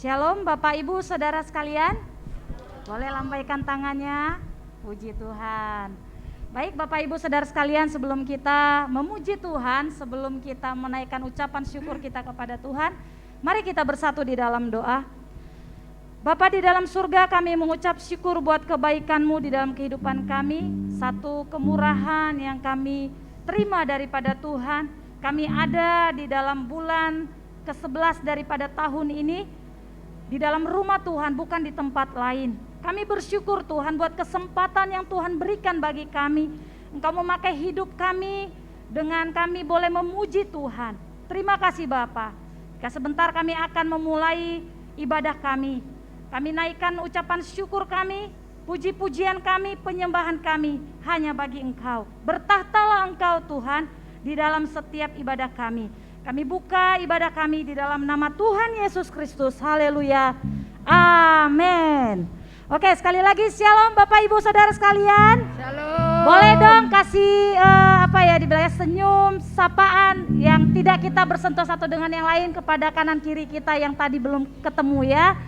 Shalom Bapak Ibu Saudara sekalian. Boleh lambaikan tangannya. Puji Tuhan. Baik Bapak Ibu Saudara sekalian, sebelum kita memuji Tuhan, sebelum kita menaikkan ucapan syukur kita kepada Tuhan, mari kita bersatu di dalam doa. Bapa di dalam surga, kami mengucap syukur buat kebaikan-Mu di dalam kehidupan kami. Satu kemurahan yang kami terima daripada Tuhan. Kami ada di dalam bulan ke-11 daripada tahun ini, di dalam rumah Tuhan, bukan di tempat lain. Kami bersyukur Tuhan buat kesempatan yang Tuhan berikan bagi kami. Engkau memakai hidup kami dengan kami boleh memuji Tuhan. Terima kasih Bapa. Sebentar kami akan memulai ibadah kami. Kami naikkan ucapan syukur kami, puji-pujian kami, penyembahan kami hanya bagi Engkau. Bertahtalah Engkau Tuhan di dalam setiap ibadah kami. Kami buka ibadah kami di dalam nama Tuhan Yesus Kristus. Haleluya. Amin. Oke, sekali lagi shalom Bapak Ibu Saudara sekalian. Shalom. Boleh dong kasih dibilangnya senyum, sapaan yang tidak kita bersentuh satu dengan yang lain kepada kanan kiri kita yang tadi belum ketemu ya.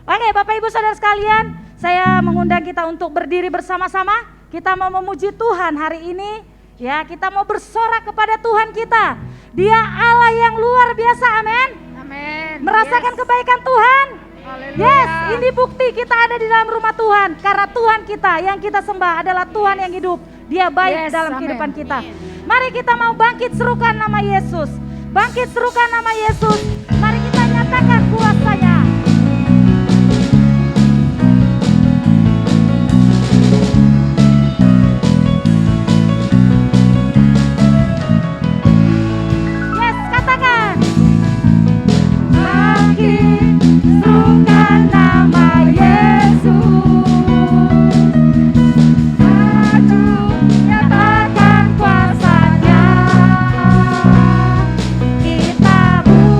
Oke, Bapak Ibu Saudara sekalian, saya mengundang kita untuk berdiri bersama-sama. Kita mau memuji Tuhan hari ini. Ya, kita mau bersorak kepada Tuhan kita. Dia Allah yang luar biasa, amin. Amin. Merasakan kebaikan Tuhan. Haleluya. Yes, ini bukti kita ada di dalam rumah Tuhan. Karena Tuhan kita yang kita sembah adalah Tuhan yang hidup. Dia baik dalam kehidupan kita. Mari kita mau bangkit serukan nama Yesus. Bangkit serukan nama Yesus. Mari kita nyatakan kuasanya. Kita buat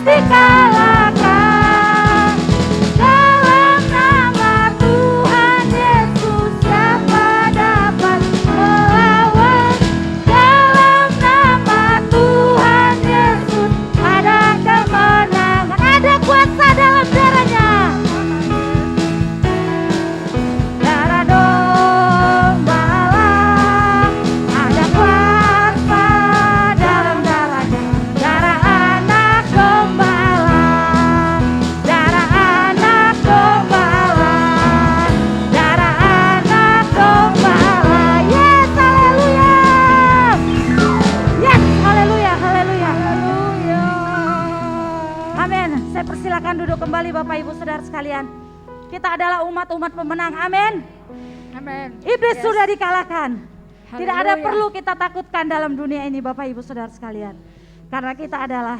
dikalahkan. Dalam nama Tuhan Yesus siapa dapat melawan? Dalam nama Tuhan Yesus ada kemenangan, ada kuasa dalam darahnya. Darah Dombala, ada kuasa dalam darahnya. Darah anak Dombala, darah anak Dombala, darah anak Dombala. Yes, haleluya. Yes, haleluya, haleluya. Amin. Saya persilakan duduk kembali Bapak Ibu Saudara sekalian. Kita adalah umat-umat pemenang. Amin. Amin. Iblis sudah dikalahkan. Tidak ada Haleluya. perlu kita takutkan dalam dunia ini Bapak Ibu Saudara sekalian. Karena kita adalah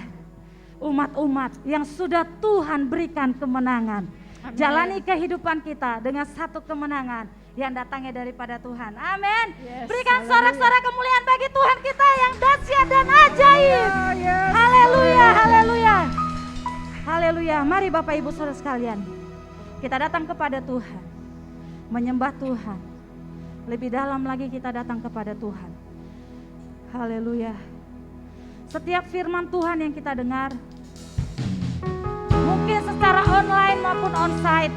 umat-umat yang sudah Tuhan berikan kemenangan. Amin. Jalani kehidupan kita dengan satu kemenangan yang datangnya daripada Tuhan. Amin. Yes, Berikan haleluya. sorak-sorak kemuliaan bagi Tuhan kita yang dahsyat dan ajaib. Yes, Haleluya, haleluya. Haleluya. Mari Bapak Ibu Saudara sekalian, kita datang kepada Tuhan, menyembah Tuhan. Lebih dalam lagi kita datang kepada Tuhan. Haleluya. Setiap firman Tuhan yang kita dengar, mungkin secara online maupun onsite,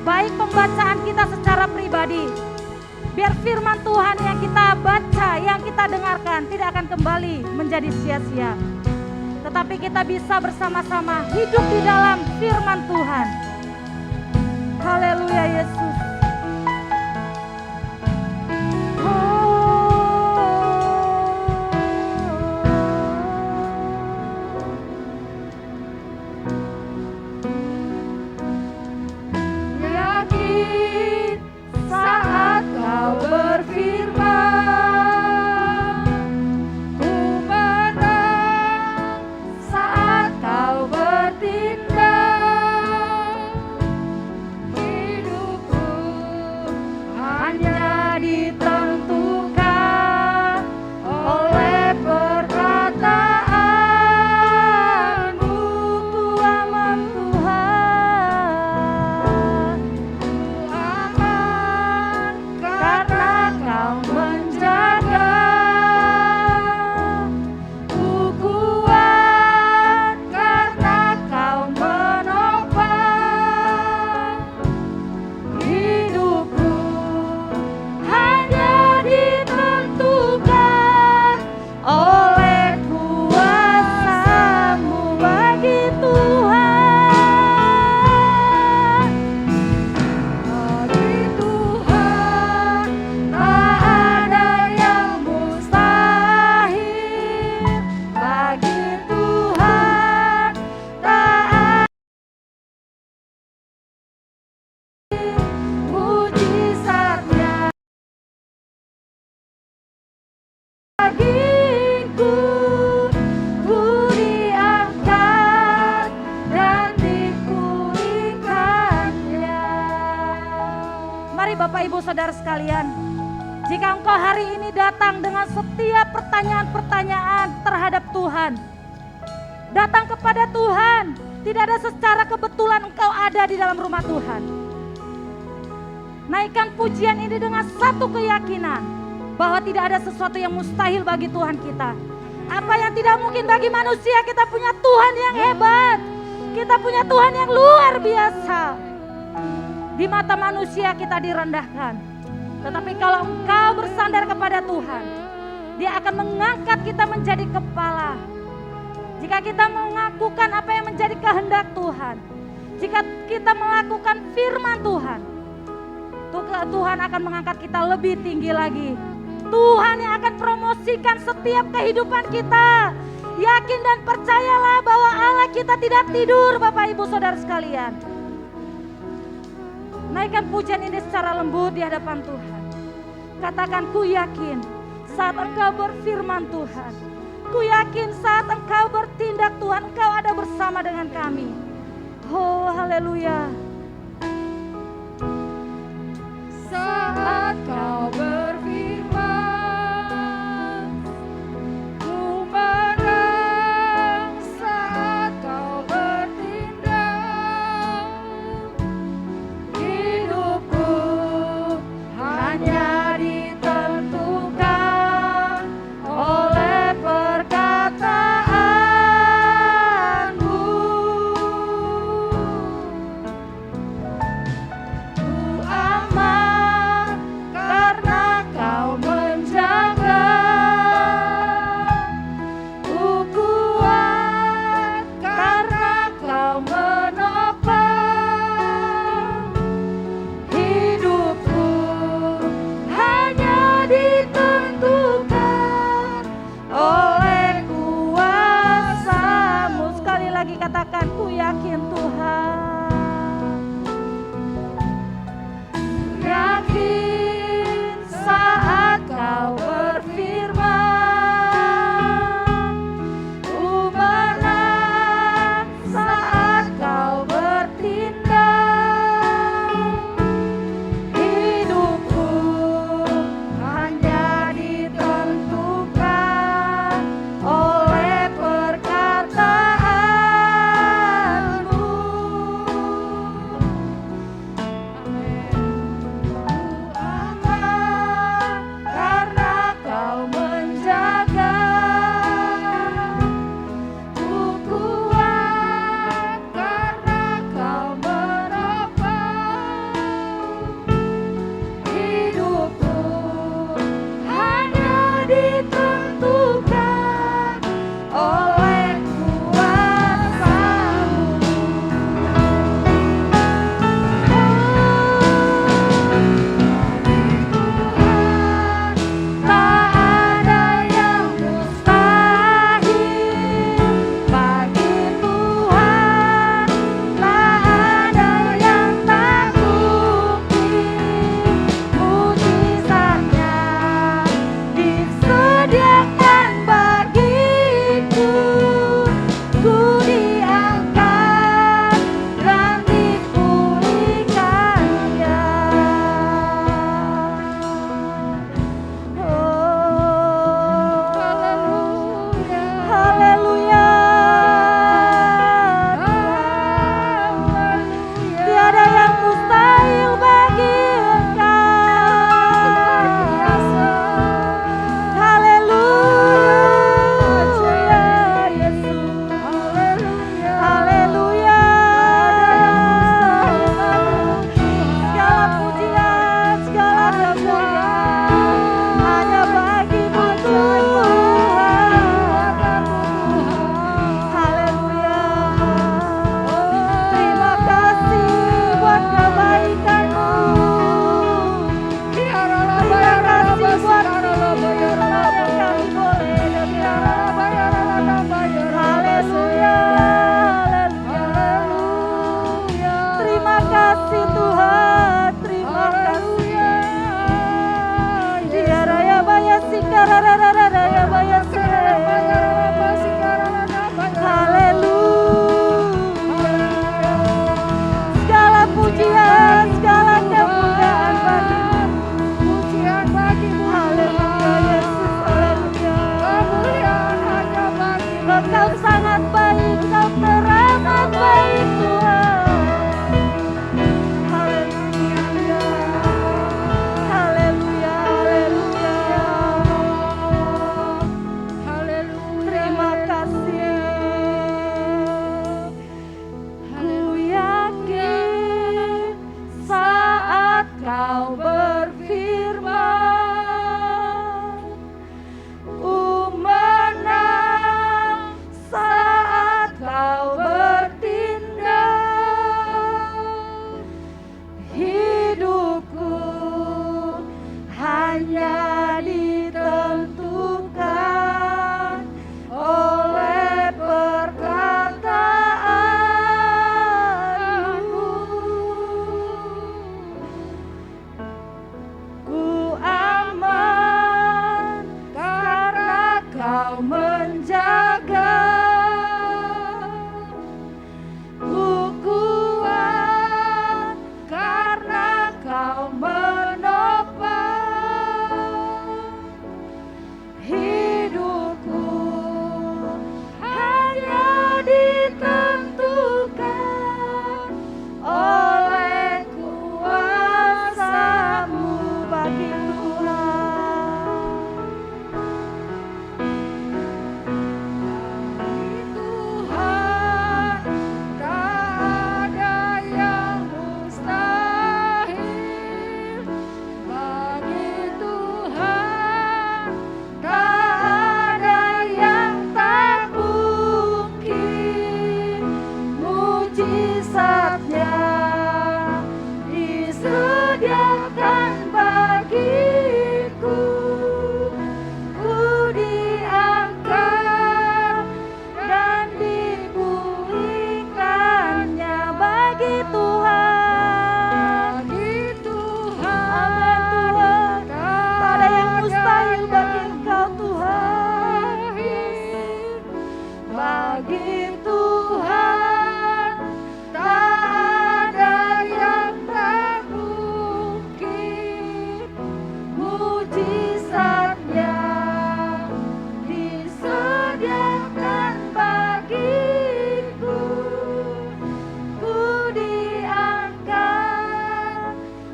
baik pembacaan kita secara pribadi, biar firman Tuhan yang kita baca, yang kita dengarkan tidak akan kembali menjadi sia-sia. Tetapi kita bisa bersama-sama hidup di dalam firman Tuhan. Haleluya Yesus. Yakin saat kau berfirman, ku menang saat kau bertindak. Hidupku hanya ditentukan oleh perkataanmu, Tuhan Tuhan. Ku aman karena kau menjaga. Ku kuat karena kau menopang. Hidupku hanya ditentukan oleh kuasa-Mu bagi Tuhan. Bagi Tuhan tak ada yang mustahil. Bagi Tuhan tak ada mujizatnya. Bagiku ku diangkat dan dipulihkannya. Mari Bapak Ibu Saudara sekalian, jika engkau hari ini datang dengan setiap pertanyaan-pertanyaan terhadap Tuhan, datang kepada Tuhan, tidak ada secara kebetulan engkau ada di dalam rumah Tuhan. Naikkan pujian ini dengan satu keyakinan bahwa tidak ada sesuatu yang mustahil bagi Tuhan kita. Apa yang tidak mungkin bagi manusia, kita punya Tuhan yang hebat. Kita punya Tuhan yang luar biasa. Di mata manusia kita direndahkan. Tetapi kalau engkau bersandar kepada Tuhan, Dia akan mengangkat kita menjadi kepala. Jika kita mengakukan apa yang menjadi kehendak Tuhan, jika kita melakukan firman Tuhan, Tuhan akan mengangkat kita lebih tinggi lagi. Tuhan yang akan promosikan setiap kehidupan kita. Yakin dan percayalah bahwa Allah kita tidak tidur, Bapak Ibu Saudara sekalian. Naikkan pujian ini secara lembut di hadapan Tuhan. Katakan, ku yakin saat engkau berfirman Tuhan. Ku yakin saat engkau bertindak Tuhan, engkau ada bersama dengan kami. Oh, haleluya. Saat kau berfirman, ku menang. Saat kau bagi Tuhan, tak ada yang tak mungkin. Mujizatnya disediakan bagiku, ku diangkat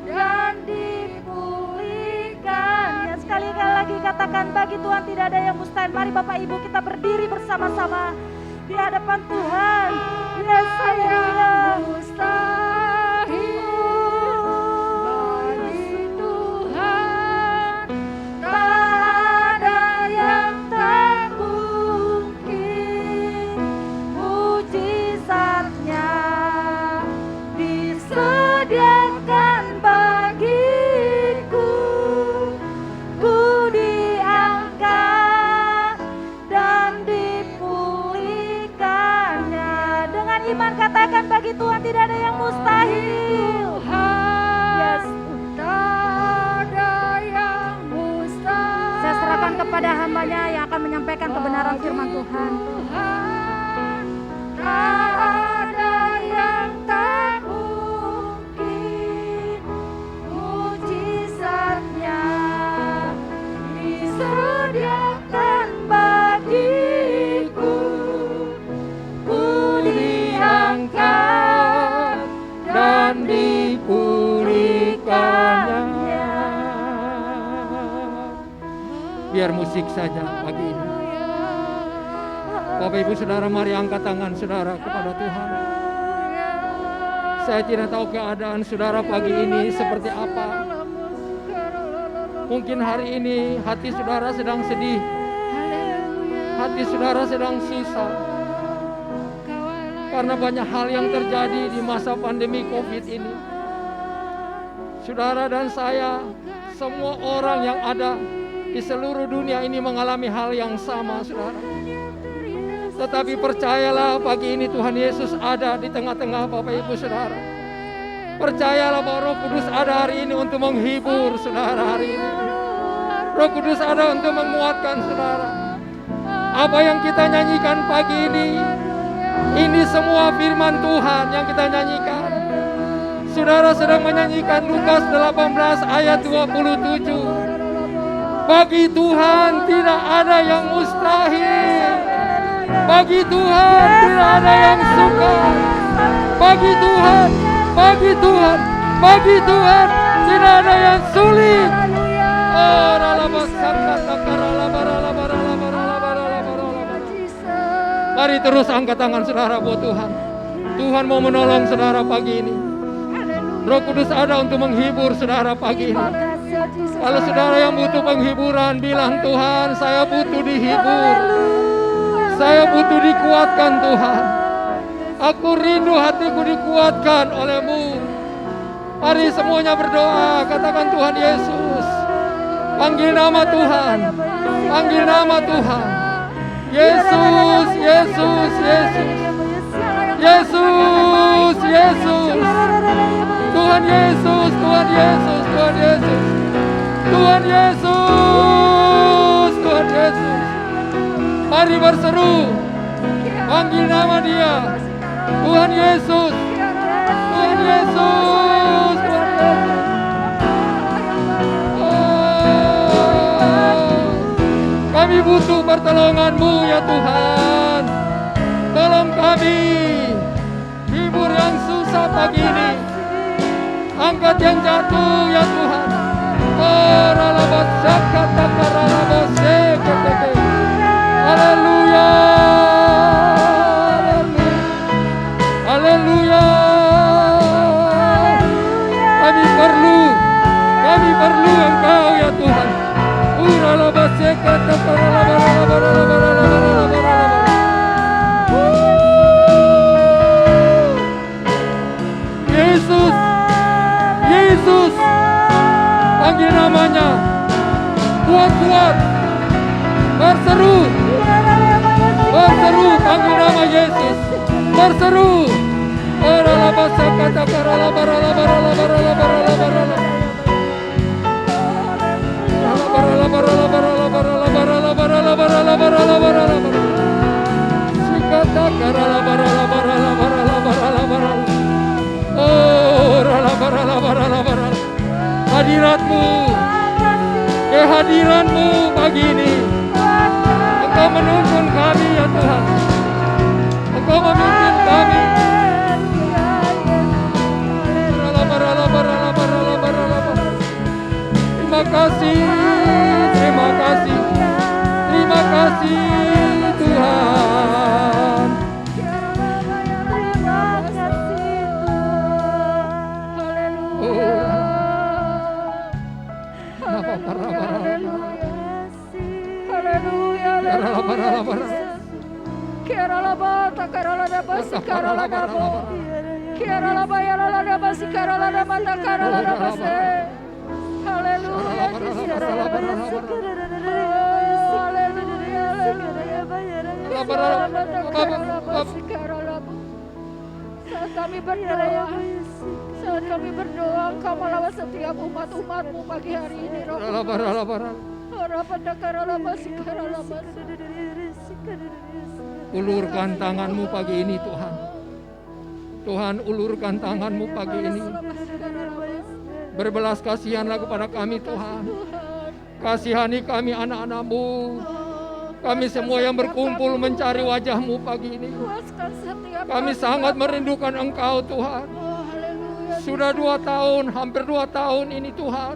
dan dipulihkan. Ya, sekali lagi katakan, bagi Tuhan tidak ada yang mustahil. Mari Bapak Ibu kita berdiri bersama-sama di hadapan Tuhan. Yes, haleluya. Mustahil bagi Tuhan, tak ada yang tak mungkin. Mujizatnya disediakan bagiku, ku diangkat dan dipulihkannya. Dengan iman katakan, bagi Tuhan tidak ada yang mustahil. Yes. Tak ada yang mustahil. Saya serahkan kepada hamba-Nya yang akan menyampaikan kebenaran firman Tuhan. Tak ada yang tak mungkin. Mujizatnya disediakan bagiku, ku diangkat dan dipulihkannya. Biar musik saja pagi ini. Bapak Ibu Saudara, mari angkat tangan saudara kepada Tuhan. Saya tidak tahu keadaan saudara pagi ini seperti apa. Mungkin hari ini hati saudara sedang sedih, hati saudara sedang susah, karena banyak hal yang terjadi di masa pandemi COVID ini. Saudara dan saya, semua orang yang ada di seluruh dunia ini mengalami hal yang sama, saudara. Tetapi percayalah, pagi ini Tuhan Yesus ada di tengah-tengah Bapak Ibu Saudara. Percayalah bahwa Roh Kudus ada hari ini untuk menghibur saudara hari ini. Roh Kudus ada untuk menguatkan saudara. Apa yang kita nyanyikan pagi ini semua firman Tuhan yang kita nyanyikan. Saudara sedang menyanyikan Lukas 18 ayat 27. Bagi Tuhan tidak ada yang mustahil. Bagi Tuhan tidak ada yang sukar. Bagi Tuhan tidak ada yang sulit. Mari terus angkat tangan saudara buat Tuhan. Tuhan mau menolong saudara pagi ini. Roh Kudus ada untuk menghibur saudara pagi ini. Kalau saudara yang butuh penghiburan, bilang, Tuhan, saya butuh dihibur. Saya butuh dikuatkan Tuhan. Aku rindu hatiku dikuatkan oleh-Mu. Mari semuanya berdoa, katakan, Tuhan Yesus. Panggil nama Tuhan. Panggil nama Tuhan. Yesus, Yesus, Yesus. Yesus, Yesus. Tuhan Yesus, Tuhan Yesus, Tuhan Yesus. Tuhan Yesus, Tuhan Yesus. Mari berseru, panggil nama Dia. Tuhan Yesus, Tuhan Yesus, Tuhan Yesus. Kami butuh pertolongan-Mu ya Tuhan. Tolong kami, hibur yang susah pagi ini. Angkat yang jatuh ya Tuhan. Haleluya. Haleluya. Kami perlu Engkau ya Tuhan. Yesus, Yesus, panggil namanya, kuat-kuat, berseru, panggil nama Yesus, berseru. Hadirat-Mu, kehadiran-Mu pagi ini. Engkau menuntun kami ya Tuhan. Engkau memimpin kami. Terima kasih, terima kasih, terima kasih Tuhan. Saat kami berdoa, Engkau melawat setiap umat-umat-Mu pagi hari ini, Roh. Ulurkan tangan-Mu pagi ini Tuhan. Tuhan, ulurkan tangan-Mu pagi ini. Berbelas kasihanlah kepada kami Tuhan. Kasihani kami anak-anak-Mu. Kami semua yang berkumpul mencari wajah-Mu pagi ini. Kami sangat merindukan Engkau Tuhan. Sudah 2 tahun, hampir 2 tahun ini Tuhan.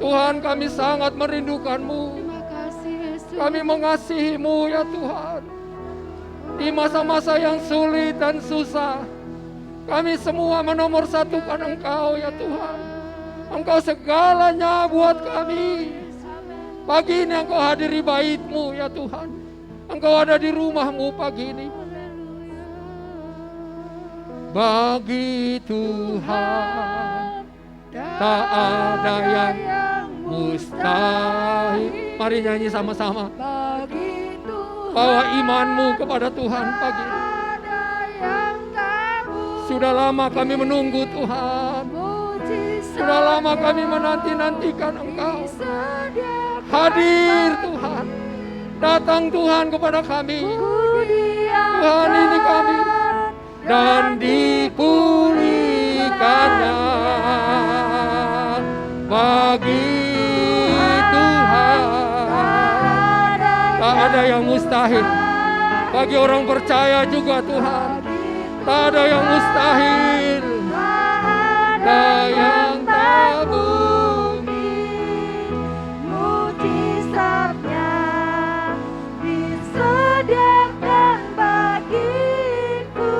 Tuhan, kami sangat merindukan-Mu. Kami mengasihi-Mu ya Tuhan. Di masa-masa yang sulit dan susah, kami semua menomorsatukan Engkau ya Tuhan. Engkau segalanya buat kami. Pagi ini Engkau hadiri bait-Mu ya Tuhan. Engkau ada di rumah-Mu pagi ini. Bagi Tuhan tak ada yang mustahil. Mari nyanyi sama-sama. Bawa iman-Mu kepada Tuhan pagi ini. Sudah lama kami menunggu Tuhan. Sudah lama kami menanti-nantikan Engkau. Hadir Tuhan. Datang Tuhan kepada kami. Tuhan, ini kami. Dan dipulihkannya bagi Tuhan. Tak ada yang mustahil. Bagi orang percaya juga Tuhan. Tak ada yang mustahil. Tak yang tak bumi. Mujizatnya disediakan bagiku.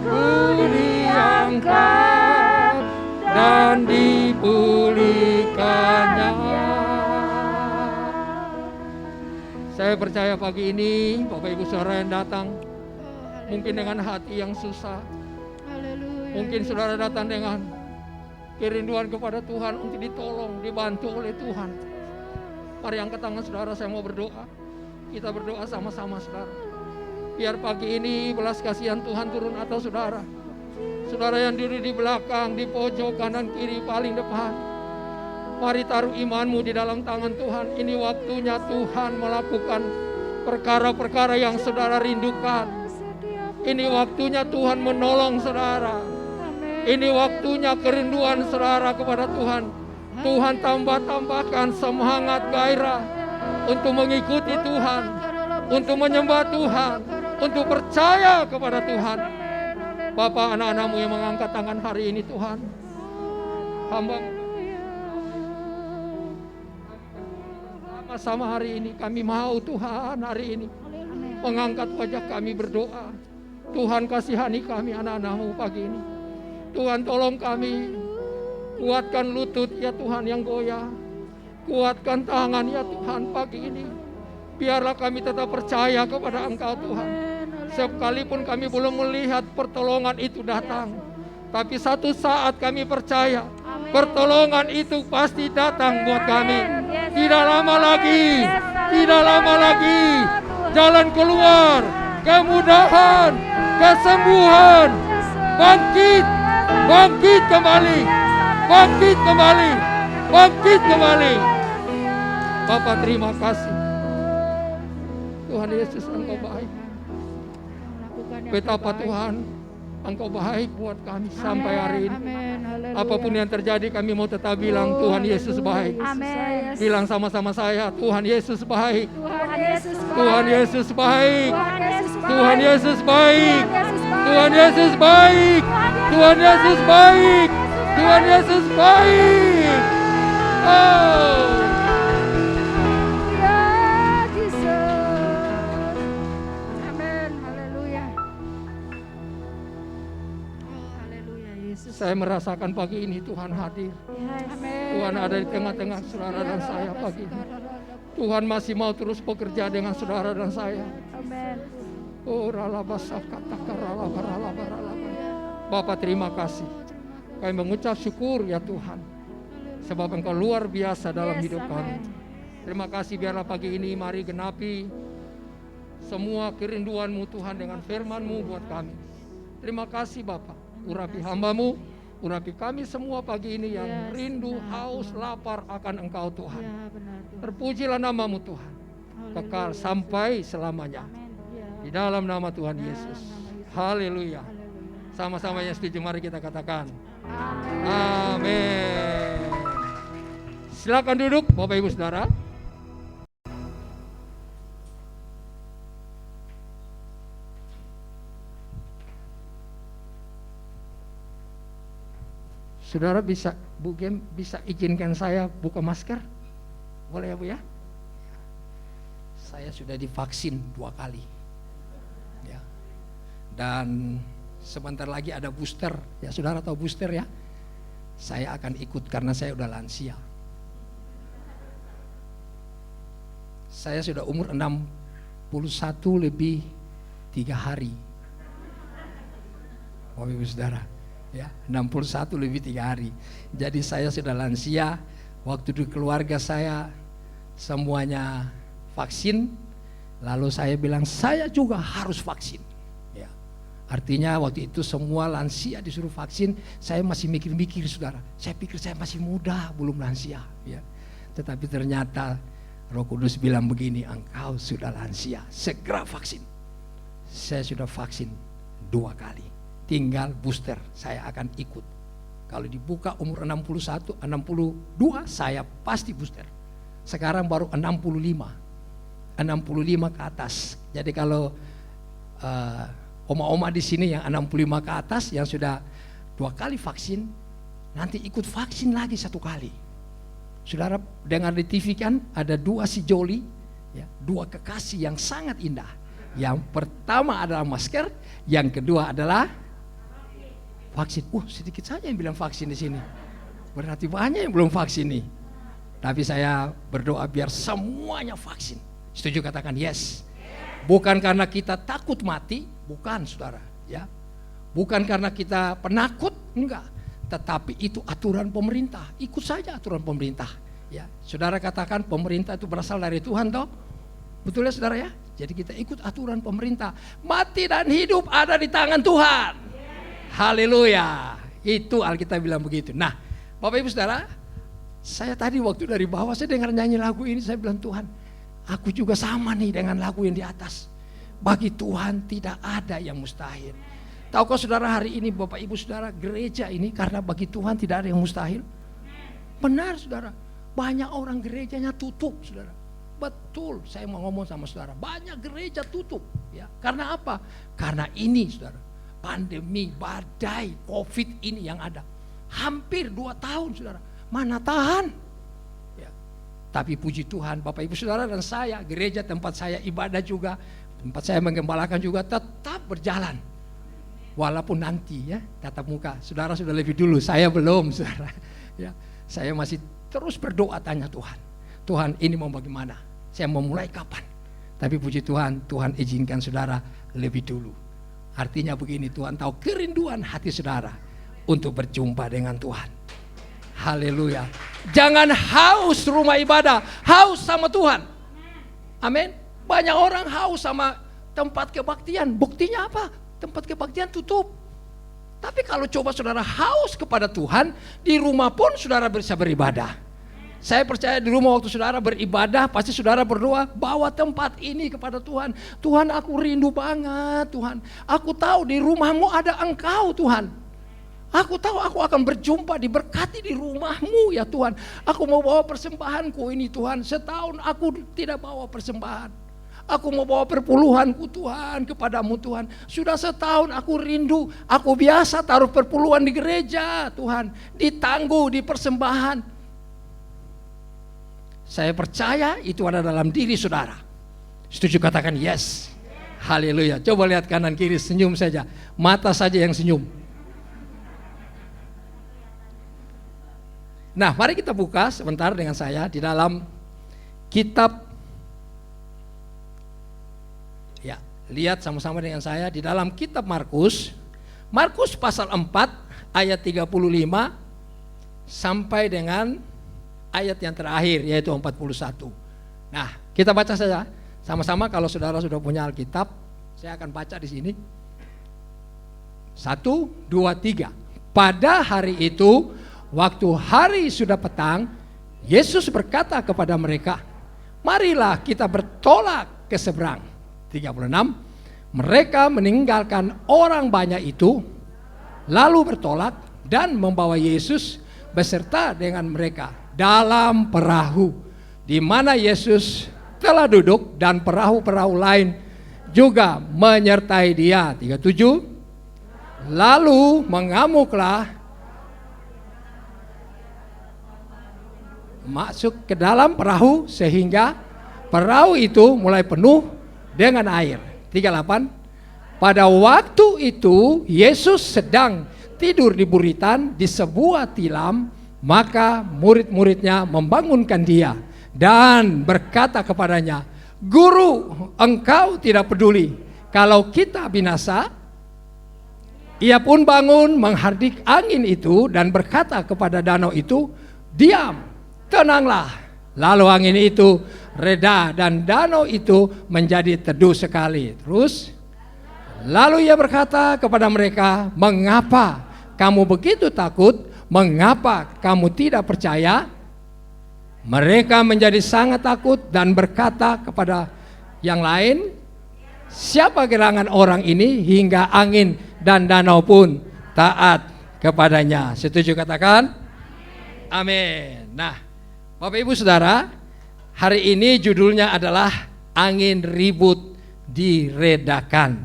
Ku diangkat dan dipulihkannya. Saya percaya pagi ini Bapak Ibu Saudara yang datang mungkin dengan hati yang susah. Mungkin saudara datang dengan kerinduan kepada Tuhan untuk ditolong, dibantu oleh Tuhan. Mari angkat tangan saudara, saya mau berdoa. Kita berdoa sama-sama saudara. Biar pagi ini belas kasihan Tuhan turun atas saudara. Saudara yang duduk di belakang, di pojok kanan kiri paling depan. Mari taruh imanmu di dalam tangan Tuhan. Ini waktunya Tuhan melakukan perkara-perkara yang saudara rindukan. Ini waktunya Tuhan menolong saudara. Ini waktunya kerinduan saudara kepada Tuhan. Tuhan tambahkan semangat gairah untuk mengikuti Tuhan, untuk menyembah Tuhan, untuk percaya kepada Tuhan. Bapak, anak-anak-Mu yang mengangkat tangan hari ini Tuhan, hamba sama-sama hari ini kami mau Tuhan hari ini mengangkat wajah kami berdoa. Tuhan kasihani kami anak-anak-Mu pagi ini. Tuhan tolong kami, kuatkan lutut ya Tuhan yang goyah, kuatkan tangan ya Tuhan pagi ini. Biarlah kami tetap percaya kepada Engkau Tuhan. Sekalipun kami belum melihat pertolongan itu datang, tapi satu saat kami percaya pertolongan itu pasti datang buat kami. Tidak lama lagi, tidak lama lagi, jalan keluar, kemudahan, kesembuhan, bangkit, bangkit kembali, bangkit kembali, bangkit kembali. Bapak terima kasih. Tuhan Tuhan Yesus Engkau baik. Betapa Tuhan Engkau baik buat kami sampai hari ini. Apapun yang terjadi kami mau tetap bilang Tuhan Yesus baik. Amin. Bilang sama-sama saya, Tuhan Yesus baik. Tuhan Yesus Tuhan Yesus baik. Tuhan Yesus Tuhan Yesus baik. Tuhan Yesus baik. Tuhan Yesus baik. Tuhan Yesus baik. Oh. Ya Jesus. Amin. Haleluya. Oh, haleluya Yesus. Saya merasakan pagi ini Tuhan hadir. Amin. Tuhan ada di tengah-tengah saudara dan saya pagi ini. Tuhan masih mau terus bekerja dengan saudara dan saya. Amin. Oh, Bapak terima kasih. Kami mengucap syukur ya Tuhan. Sebab Engkau luar biasa dalam hidup kami. Terima kasih biarlah pagi ini mari genapi semua kerinduan-Mu Tuhan dengan firman-Mu buat kami. Terima kasih Bapak. Urapi hamba-Mu, urapi kami semua pagi ini yang rindu, haus, lapar akan Engkau Tuhan. Terpujilah nama-Mu Tuhan. Kekal sampai selamanya. Di dalam nama Tuhan Yesus. Haleluya. Sama-sama yang setuju mari kita katakan. Amin. Silakan duduk Bapak Ibu Saudara. Saudara bisa, Bu Gem bisa izinkan saya buka masker? Boleh ya Bu ya? Saya sudah divaksin 2 kali. Ya. Dan sebentar lagi ada booster. Ya saudara tahu booster ya? Saya akan ikut karena saya udah lansia. Saya sudah umur 61 lebih 3 hari. Bapak Ibu Saudara, ya 61 lebih 3 hari. Jadi saya sudah lansia. Waktu di keluarga saya semuanya vaksin, lalu saya bilang saya juga harus vaksin. Ya. Artinya waktu itu semua lansia disuruh vaksin, saya masih mikir-mikir saudara. Saya pikir saya masih muda, belum lansia. Ya. Tetapi ternyata Roh Kudus bilang begini, engkau sudah lansia, segera vaksin. Saya sudah vaksin 2 kali, tinggal booster, saya akan ikut. Kalau dibuka umur 61, 62 saya pasti booster. Sekarang baru 65 ke atas. Jadi kalau oma-oma di sini yang 65 ke atas yang sudah 2 kali vaksin, nanti ikut vaksin lagi 1 kali. Saudara dengar di TV kan ada 2 sejoli, ya, 2 kekasih yang sangat indah. Yang pertama adalah masker, yang kedua adalah vaksin. Sedikit saja yang bilang vaksin di sini. Berarti banyak yang belum vaksin nih. Tapi saya berdoa biar semuanya vaksin. Setuju katakan yes. Bukan karena kita takut mati, bukan saudara, ya. Bukan karena kita penakut, enggak. Tetapi itu aturan pemerintah, ikut saja aturan pemerintah. Ya, saudara katakan pemerintah itu berasal dari Tuhan toh? Betul ya saudara ya? Jadi kita ikut aturan pemerintah. Mati dan hidup ada di tangan Tuhan. Haleluya. Itu Alkitab bilang begitu. Nah, Bapak Ibu Saudara, saya tadi waktu dari bawah saya dengar nyanyi lagu ini, saya bilang Tuhan, aku juga sama nih dengan lagu yang di atas. Bagi Tuhan tidak ada yang mustahil. Tahukah saudara hari ini Bapak Ibu Saudara, gereja ini karena bagi Tuhan tidak ada yang mustahil? Benar saudara, banyak orang gerejanya tutup saudara. Betul, saya mau ngomong sama saudara, banyak gereja tutup. Ya, karena apa? Karena ini saudara, pandemi, badai, COVID ini yang ada. Hampir 2 tahun saudara, mana tahan? Ya. Tapi puji Tuhan Bapak Ibu Saudara dan saya, gereja tempat saya ibadah juga, tempat saya menggembalakan juga tetap berjalan. Walaupun nanti ya tatap muka, saudara sudah lebih dulu, saya belum saudara. Ya, saya masih terus berdoa tanya Tuhan, Tuhan ini mau bagaimana? Saya mau mulai kapan? Tapi puji Tuhan, Tuhan izinkan saudara lebih dulu. Artinya begini, Tuhan tahu kerinduan hati saudara untuk berjumpa dengan Tuhan. Haleluya. Jangan haus rumah ibadah, haus sama Tuhan. Amin. Banyak orang haus sama tempat kebaktian. Buktinya apa? Tempat kebaktian tutup. Tapi kalau coba saudara haus kepada Tuhan, di rumah pun saudara bisa beribadah. Saya percaya di rumah waktu saudara beribadah, pasti saudara berdoa, bawa tempat ini kepada Tuhan. Tuhan, aku rindu banget Tuhan. Aku tahu di rumahmu ada Engkau Tuhan. Aku tahu aku akan berjumpa, diberkati di rumahmu ya Tuhan. Aku mau bawa persembahanku ini Tuhan. Setahun aku tidak bawa persembahan. Aku mau bawa perpuluhanku Tuhan kepadamu Tuhan. Sudah setahun aku rindu. Aku biasa taruh perpuluhan di gereja Tuhan. Ditangguh di persembahan. Saya percaya itu ada dalam diri saudara. Setuju katakan yes. Haleluya. Coba lihat kanan kiri, senyum saja. Mata saja yang senyum. Nah, mari kita buka sebentar dengan saya di dalam kitab. Ya, lihat sama-sama dengan saya di dalam kitab Markus. Markus pasal 4 ayat 35 sampai dengan ayat yang terakhir yaitu 41. Nah, kita baca saja sama-sama. Kalau saudara sudah punya Alkitab, saya akan baca di sini. 1, 2, 3. Pada hari itu, waktu hari sudah petang, Yesus berkata kepada mereka, marilah kita bertolak ke seberang. 36. Mereka meninggalkan orang banyak itu, lalu bertolak dan membawa Yesus beserta dengan mereka dalam perahu, di mana Yesus telah duduk dan perahu-perahu lain juga menyertai dia. 37. Lalu mengamuklah masuk ke dalam perahu sehingga perahu itu mulai penuh dengan air. 38. Pada waktu itu Yesus sedang tidur di buritan di sebuah tilam. Maka murid-muridnya membangunkan dia dan berkata kepadanya, Guru, engkau tidak peduli kalau kita binasa? Ia pun bangun menghardik angin itu dan berkata kepada danau itu, diam, tenanglah. Lalu angin itu reda dan danau itu menjadi teduh sekali. Terus, lalu ia berkata kepada mereka, mengapa kamu begitu takut? Mengapa kamu tidak percaya? Mereka menjadi sangat takut dan berkata kepada yang lain, siapa gerangan orang ini hingga angin dan danau pun taat kepadanya. Setuju katakan? Amin. Nah, Bapak Ibu Saudara, hari ini judulnya adalah angin ribut diredakan.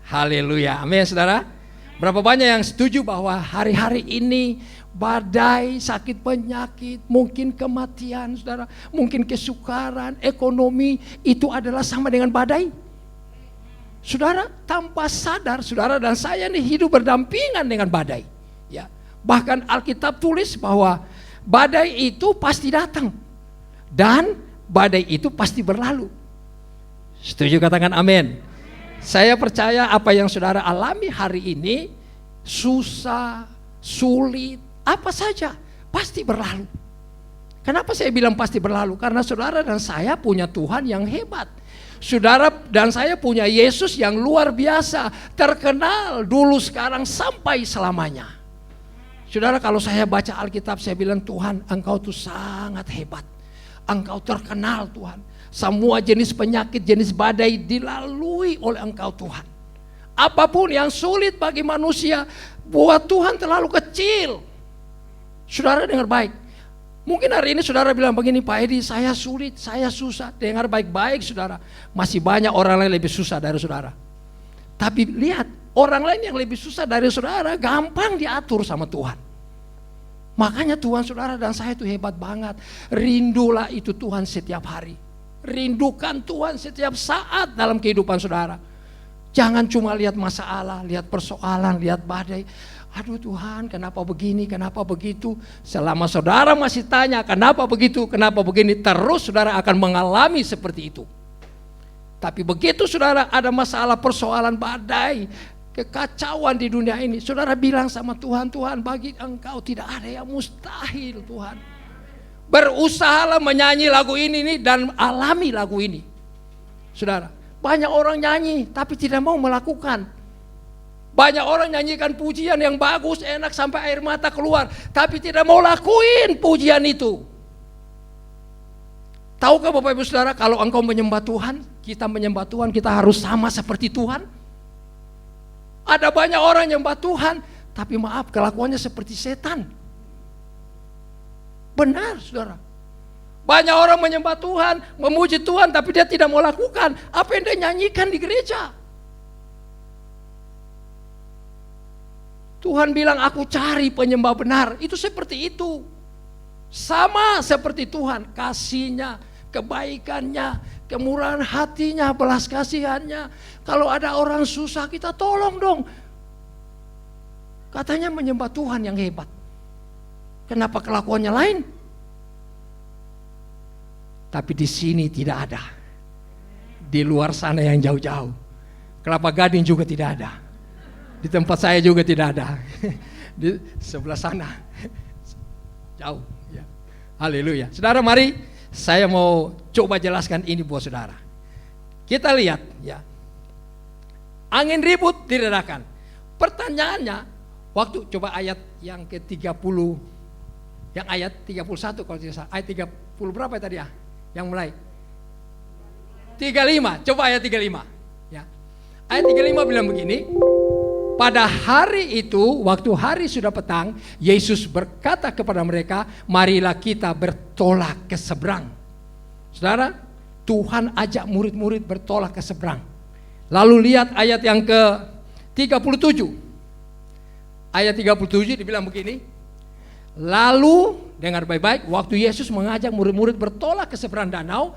Haleluya. Amin Saudara. Berapa banyak yang setuju bahwa hari-hari ini badai, sakit penyakit, mungkin kematian saudara, mungkin kesukaran, ekonomi, itu adalah sama dengan badai? Saudara, tanpa sadar saudara dan saya ini hidup berdampingan dengan badai ya. Bahkan Alkitab tulis bahwa badai itu pasti datang dan badai itu pasti berlalu. Setuju katakan amin. Saya percaya apa yang saudara alami hari ini, susah, sulit, apa saja, pasti berlalu. Kenapa saya bilang pasti berlalu? Karena saudara dan saya punya Tuhan yang hebat. Saudara dan saya punya Yesus yang luar biasa, terkenal dulu, sekarang, sampai selamanya. Saudara, kalau saya baca Alkitab, saya bilang, Tuhan, Engkau tuh sangat hebat. Engkau terkenal Tuhan. Semua jenis penyakit, jenis badai dilalui oleh Engkau Tuhan. Apapun yang sulit bagi manusia, buat Tuhan terlalu kecil. Saudara dengar baik. Mungkin hari ini saudara bilang begini, Pak Edi, saya sulit, saya susah. Dengar baik-baik saudara. Masih banyak orang lain lebih susah dari saudara. Tapi lihat, orang lain yang lebih susah dari saudara gampang diatur sama Tuhan. Makanya Tuhan saudara dan saya itu hebat banget. Rindulah itu Tuhan setiap hari. Rindukan Tuhan setiap saat dalam kehidupan saudara. Jangan cuma lihat masalah, lihat persoalan, lihat badai. Aduh Tuhan, kenapa begini, kenapa begitu? Selama saudara masih tanya kenapa begitu, kenapa begini, terus saudara akan mengalami seperti itu. Tapi begitu saudara ada masalah, persoalan, badai, kekacauan di dunia ini, saudara bilang sama Tuhan, Tuhan, bagi Engkau tidak ada yang mustahil Tuhan. Berusahalah menyanyi lagu ini dan alami lagu ini. Saudara, banyak orang nyanyi tapi tidak mau melakukan. Banyak orang nyanyikan pujian yang bagus, enak sampai air mata keluar, tapi tidak mau lakuin pujian itu. Tahukah Bapak Ibu Saudara, kalau engkau menyembah Tuhan, kita menyembah Tuhan, kita harus sama seperti Tuhan. Ada banyak orang menyembah Tuhan, tapi maaf, kelakuannya seperti setan. Benar, saudara. Banyak orang menyembah Tuhan, memuji Tuhan, tapi dia tidak mau lakukan apa yang dia nyanyikan di gereja. Tuhan bilang, aku cari penyembah benar. Itu seperti itu. Sama seperti Tuhan, kasihnya, kebaikannya, kemurahan hatinya, belas kasihannya. Kalau ada orang susah, kita tolong dong. Katanya menyembah Tuhan yang hebat. Kenapa kelakuannya lain? Tapi di sini tidak ada. Di luar sana yang jauh-jauh. Kelapa Gading juga tidak ada. Di tempat saya juga tidak ada. Di sebelah sana. Jauh. Ya. Haleluya. Saudara, mari saya mau coba jelaskan ini buat saudara. Kita lihat ya. Angin ribut diredakan. Pertanyaannya, waktu coba ayat yang ke-30, yang ayat 31 kalau tidak salah. Ayat 30 berapa tadi ya? Yang mulai 35, coba ayat 35 ya. Ayat 35 bilang begini, pada hari itu, waktu hari sudah petang, Yesus berkata kepada mereka, marilah kita bertolak ke seberang. Saudara, Tuhan ajak murid-murid bertolak ke seberang. Lalu lihat ayat yang ke-37. Ayat 37 dibilang begini, lalu, dengar baik-baik, waktu Yesus mengajak murid-murid bertolak ke seberang danau,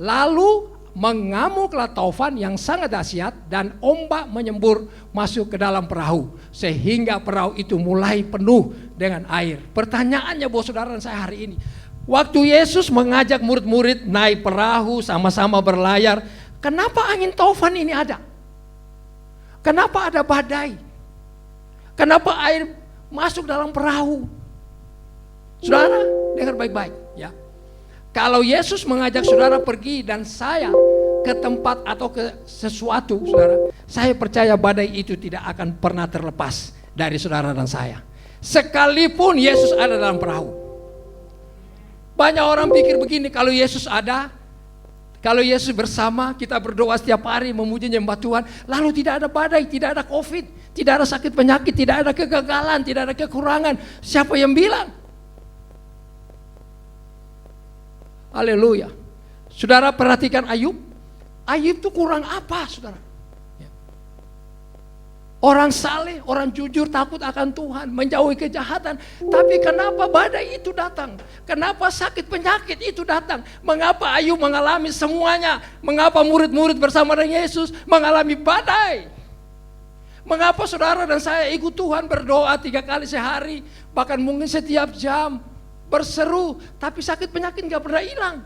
lalu mengamuklah taufan yang sangat dahsyat dan ombak menyembur masuk ke dalam perahu, sehingga perahu itu mulai penuh dengan air. Pertanyaannya buat saudara dan saya hari ini, waktu Yesus mengajak murid-murid naik perahu sama-sama berlayar, kenapa angin taufan ini ada? Kenapa ada badai? Kenapa air masuk dalam perahu? Saudara, dengar baik-baik ya. Kalau Yesus mengajak saudara pergi dan saya ke tempat atau ke sesuatu, saudara, saya percaya badai itu tidak akan pernah terlepas dari saudara dan saya. Sekalipun Yesus ada dalam perahu. Banyak orang pikir begini, kalau Yesus ada, kalau Yesus bersama, kita berdoa setiap hari memuji nyembah Tuhan, lalu tidak ada badai, tidak ada COVID, tidak ada sakit penyakit, tidak ada kegagalan, tidak ada kekurangan. Siapa yang bilang? Haleluya. Saudara perhatikan Ayub. Ayub itu kurang apa, saudara? Ya. Orang saleh, orang jujur, takut akan Tuhan, menjauhi kejahatan. Tapi kenapa badai itu datang? Kenapa sakit penyakit itu datang? Mengapa Ayub mengalami semuanya? Mengapa murid-murid bersama dengan Yesus mengalami badai? Mengapa saudara dan saya ikut Tuhan berdoa 3 kali sehari, bahkan mungkin setiap jam, berseru, tapi sakit penyakit gak pernah hilang.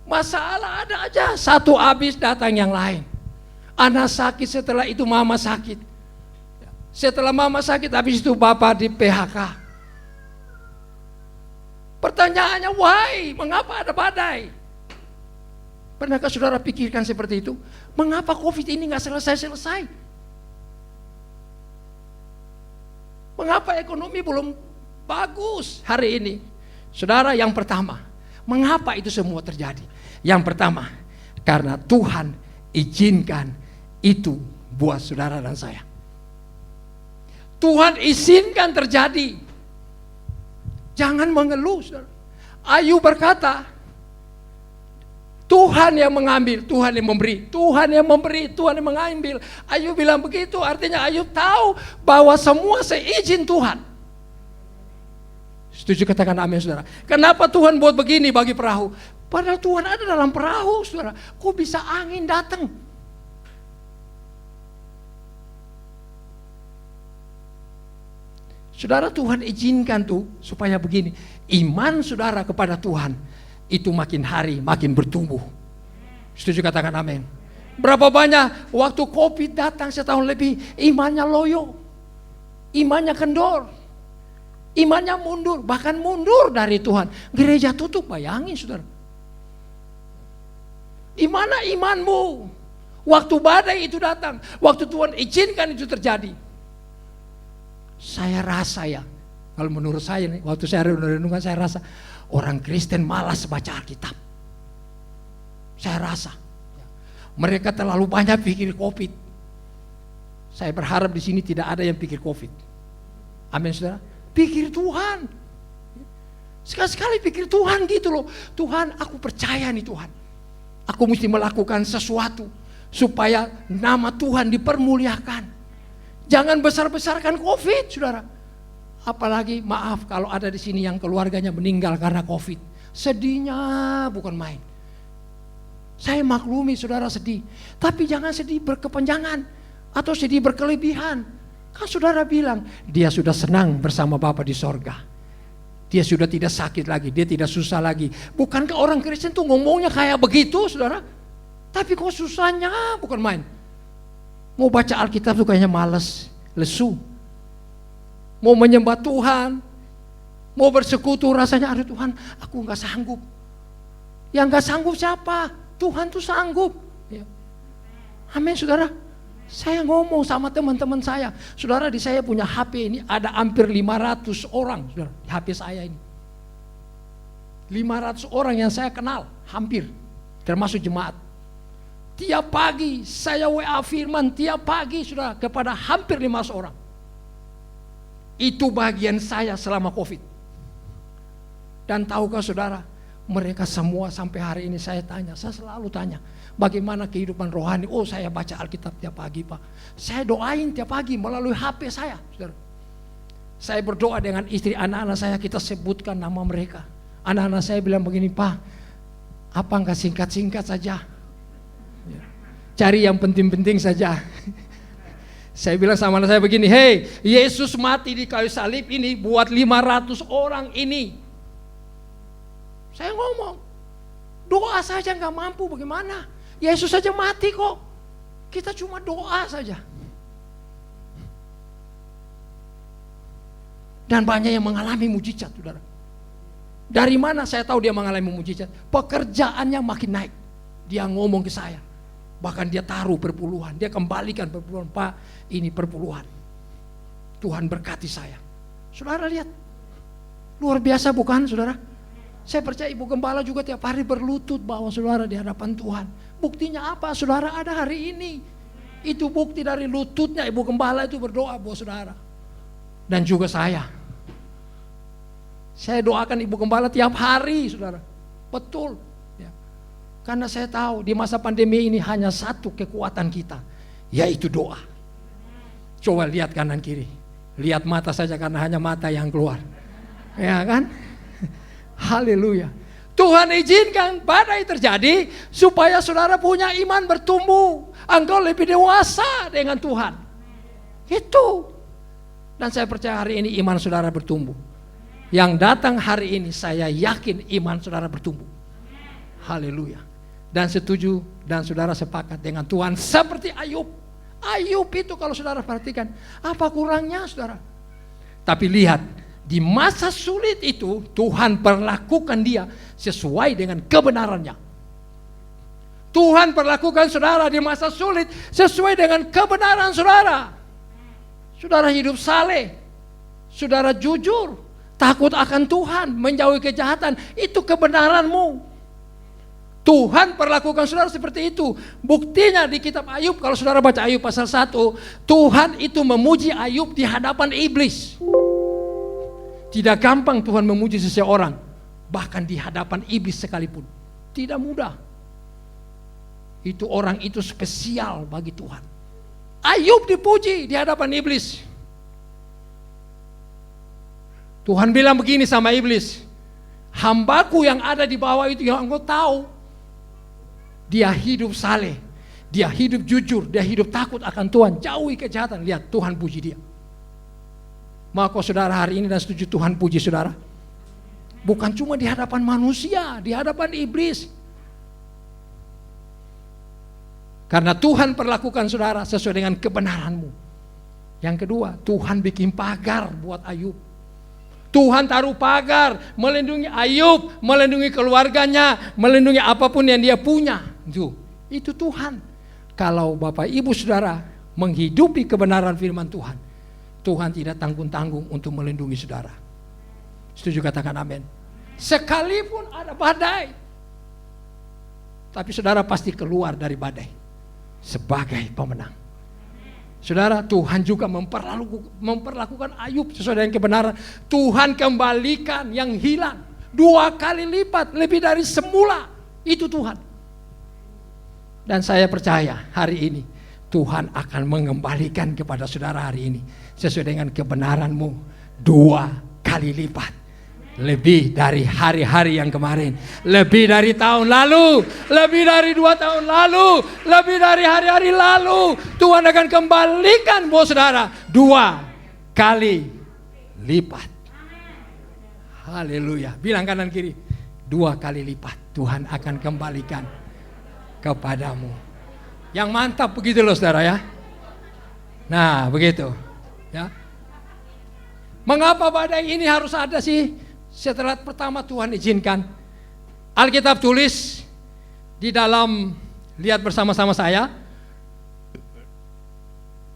Masalah ada aja, satu habis datang yang lain. Anak sakit, setelah itu mama sakit. Setelah mama sakit, habis itu bapak di PHK. Pertanyaannya, why? Mengapa ada badai? Pernahkah saudara pikirkan seperti itu? Mengapa COVID ini gak selesai-selesai? Mengapa ekonomi belum bagus hari ini? Saudara, yang pertama, mengapa itu semua terjadi? Yang pertama, karena Tuhan izinkan itu buat saudara dan saya. Tuhan izinkan terjadi. Jangan mengeluh, saudara. Ayub berkata, Tuhan yang mengambil, Tuhan yang memberi, Tuhan yang memberi, Tuhan yang mengambil. Ayub bilang begitu, artinya Ayub tahu bahwa semua seizin Tuhan. Setuju, katakan amin, saudara. Kenapa Tuhan buat begini bagi perahu? Padahal Tuhan ada dalam perahu, saudara. Kok bisa angin datang? Saudara, Tuhan izinkan tuh supaya begini. Iman saudara kepada Tuhan itu makin hari makin bertumbuh. Setuju, katakan amin. Berapa banyak waktu COVID datang setahun lebih, imannya loyo, imannya kendor, imannya mundur, bahkan mundur dari Tuhan. Gereja tutup, bayangin saudara. Di mana imanmu? Waktu badai itu datang, waktu Tuhan izinkan itu terjadi. Saya rasa ya, kalau menurut saya nih, waktu saya renungan saya rasa orang Kristen malas baca Alkitab. Saya rasa mereka terlalu banyak pikir COVID. Saya berharap di sini tidak ada yang pikir COVID. Amin, saudara. Pikir Tuhan. Sekali-sekali pikir Tuhan gitu loh. Tuhan, aku percaya nih Tuhan. Aku mesti melakukan sesuatu supaya nama Tuhan dipermuliakan. Jangan besar-besarkan COVID, saudara. Apalagi maaf kalau ada di sini yang keluarganya meninggal karena COVID. Sedihnya bukan main. Saya maklumi saudara sedih. Tapi jangan sedih berkepanjangan atau sedih berkelebihan. Kan saudara bilang, dia sudah senang bersama Bapa di sorga. Dia sudah tidak sakit lagi, dia tidak susah lagi. Bukankah orang Kristen tuh ngomongnya kayak begitu, saudara? Tapi kok susahnya bukan main. Mau baca Alkitab tuh kayaknya malas, lesu. Mau menyembah Tuhan, mau bersekutu rasanya, aduh Tuhan, aku nggak sanggup. Yang nggak sanggup siapa? Tuhan tuh sanggup. Ya. Amin, saudara. Saya ngomong sama teman-teman saya, saudara, di saya punya HP ini ada hampir 500 orang, saudara, di HP saya ini. 500 orang yang saya kenal, hampir, termasuk jemaat. Tiap pagi saya WA firman, tiap pagi saudara, kepada hampir 500 orang. Itu bagian saya selama COVID. Dan tahukah saudara, mereka semua sampai hari ini saya selalu tanya, bagaimana kehidupan rohani? Oh, saya baca Alkitab tiap pagi, Pak. Saya doain tiap pagi melalui HP saya, saudara. Saya berdoa dengan istri anak-anak saya, kita sebutkan nama mereka. Anak-anak saya bilang begini, Pak, apa enggak singkat-singkat saja? Cari yang penting-penting saja. Saya bilang sama anak saya begini, hei, Yesus mati di kayu salib ini buat 500 orang ini. Saya ngomong, doa saja nggak mampu bagaimana? Yesus saja mati kok. Kita cuma doa saja. Dan banyak yang mengalami mujizat, saudara. Dari mana saya tahu dia mengalami mujizat? Pekerjaannya makin naik. Dia ngomong ke saya. Bahkan dia taruh perpuluhan, dia kembalikan perpuluhan. Pak, ini perpuluhan. Tuhan berkati saya. Saudara lihat, luar biasa bukan, saudara? Saya percaya Ibu Gembala juga tiap hari berlutut bahwa saudara di hadapan Tuhan. Buktinya apa? Saudara ada hari ini. Itu bukti dari lututnya Ibu Gembala itu berdoa buat saudara. Dan juga saya. Saya doakan Ibu Gembala tiap hari, saudara. Betul. Karena saya tahu di masa pandemi ini hanya satu kekuatan kita, yaitu doa. Coba lihat kanan kiri, lihat mata saja karena hanya mata yang keluar, ya kan? Haleluya. Tuhan izinkan badai terjadi supaya saudara punya iman bertumbuh, engkau lebih dewasa dengan Tuhan. Itu. Dan saya percaya hari ini iman saudara bertumbuh. Yang datang hari ini saya yakin iman saudara bertumbuh. Haleluya. Dan setuju dan saudara sepakat dengan Tuhan seperti Ayub. Ayub itu kalau saudara perhatikan, apa kurangnya saudara? Tapi lihat, di masa sulit itu Tuhan perlakukan dia sesuai dengan kebenarannya. Tuhan perlakukan saudara di masa sulit sesuai dengan kebenaran saudara. Saudara hidup saleh, saudara jujur, takut akan Tuhan, menjauhi kejahatan, itu kebenaranmu. Tuhan perlakukan saudara seperti itu. Buktinya di kitab Ayub, kalau saudara baca Ayub pasal 1, Tuhan itu memuji Ayub di hadapan iblis. Tidak gampang Tuhan memuji seseorang, bahkan di hadapan iblis sekalipun. Tidak mudah. Itu orang itu spesial bagi Tuhan. Ayub dipuji di hadapan iblis. Tuhan bilang begini sama iblis, hambaku yang ada di bawah itu yang engkau tahu, dia hidup saleh, dia hidup jujur, dia hidup takut akan Tuhan, jauhi kejahatan. Lihat, Tuhan puji dia. Maka saudara hari ini dan setuju Tuhan puji saudara? Bukan cuma di hadapan manusia, di hadapan iblis. Karena Tuhan perlakukan saudara sesuai dengan kebenaranmu. Yang kedua, Tuhan bikin pagar buat Ayub. Tuhan taruh pagar melindungi Ayub, melindungi keluarganya, melindungi apapun yang dia punya. Itu Tuhan. Kalau Bapak Ibu Saudara menghidupi kebenaran firman Tuhan, Tuhan tidak tanggung-tanggung untuk melindungi saudara. Setuju, katakan amin. Sekalipun ada badai, tapi saudara pasti keluar dari badai sebagai pemenang. Saudara, Tuhan juga memperlakukan Ayub sesuai dengan kebenaran. Tuhan kembalikan yang hilang 2 kali lipat, lebih dari semula. Itu Tuhan. Dan saya percaya hari ini Tuhan akan mengembalikan kepada saudara hari ini sesuai dengan kebenaranmu 2 kali lipat. Lebih dari hari-hari yang kemarin, lebih dari tahun lalu, lebih dari 2 tahun lalu, lebih dari hari-hari lalu. Tuhan akan kembalikan buat saudara 2 kali lipat. Haleluya. Bilang kanan kiri, 2 kali lipat Tuhan akan kembalikan kepadamu. Yang mantap begitu loh saudara ya. Nah begitu ya. Mengapa badai ini harus ada sih? Setelah pertama Tuhan izinkan. Alkitab tulis di dalam, lihat bersama-sama saya.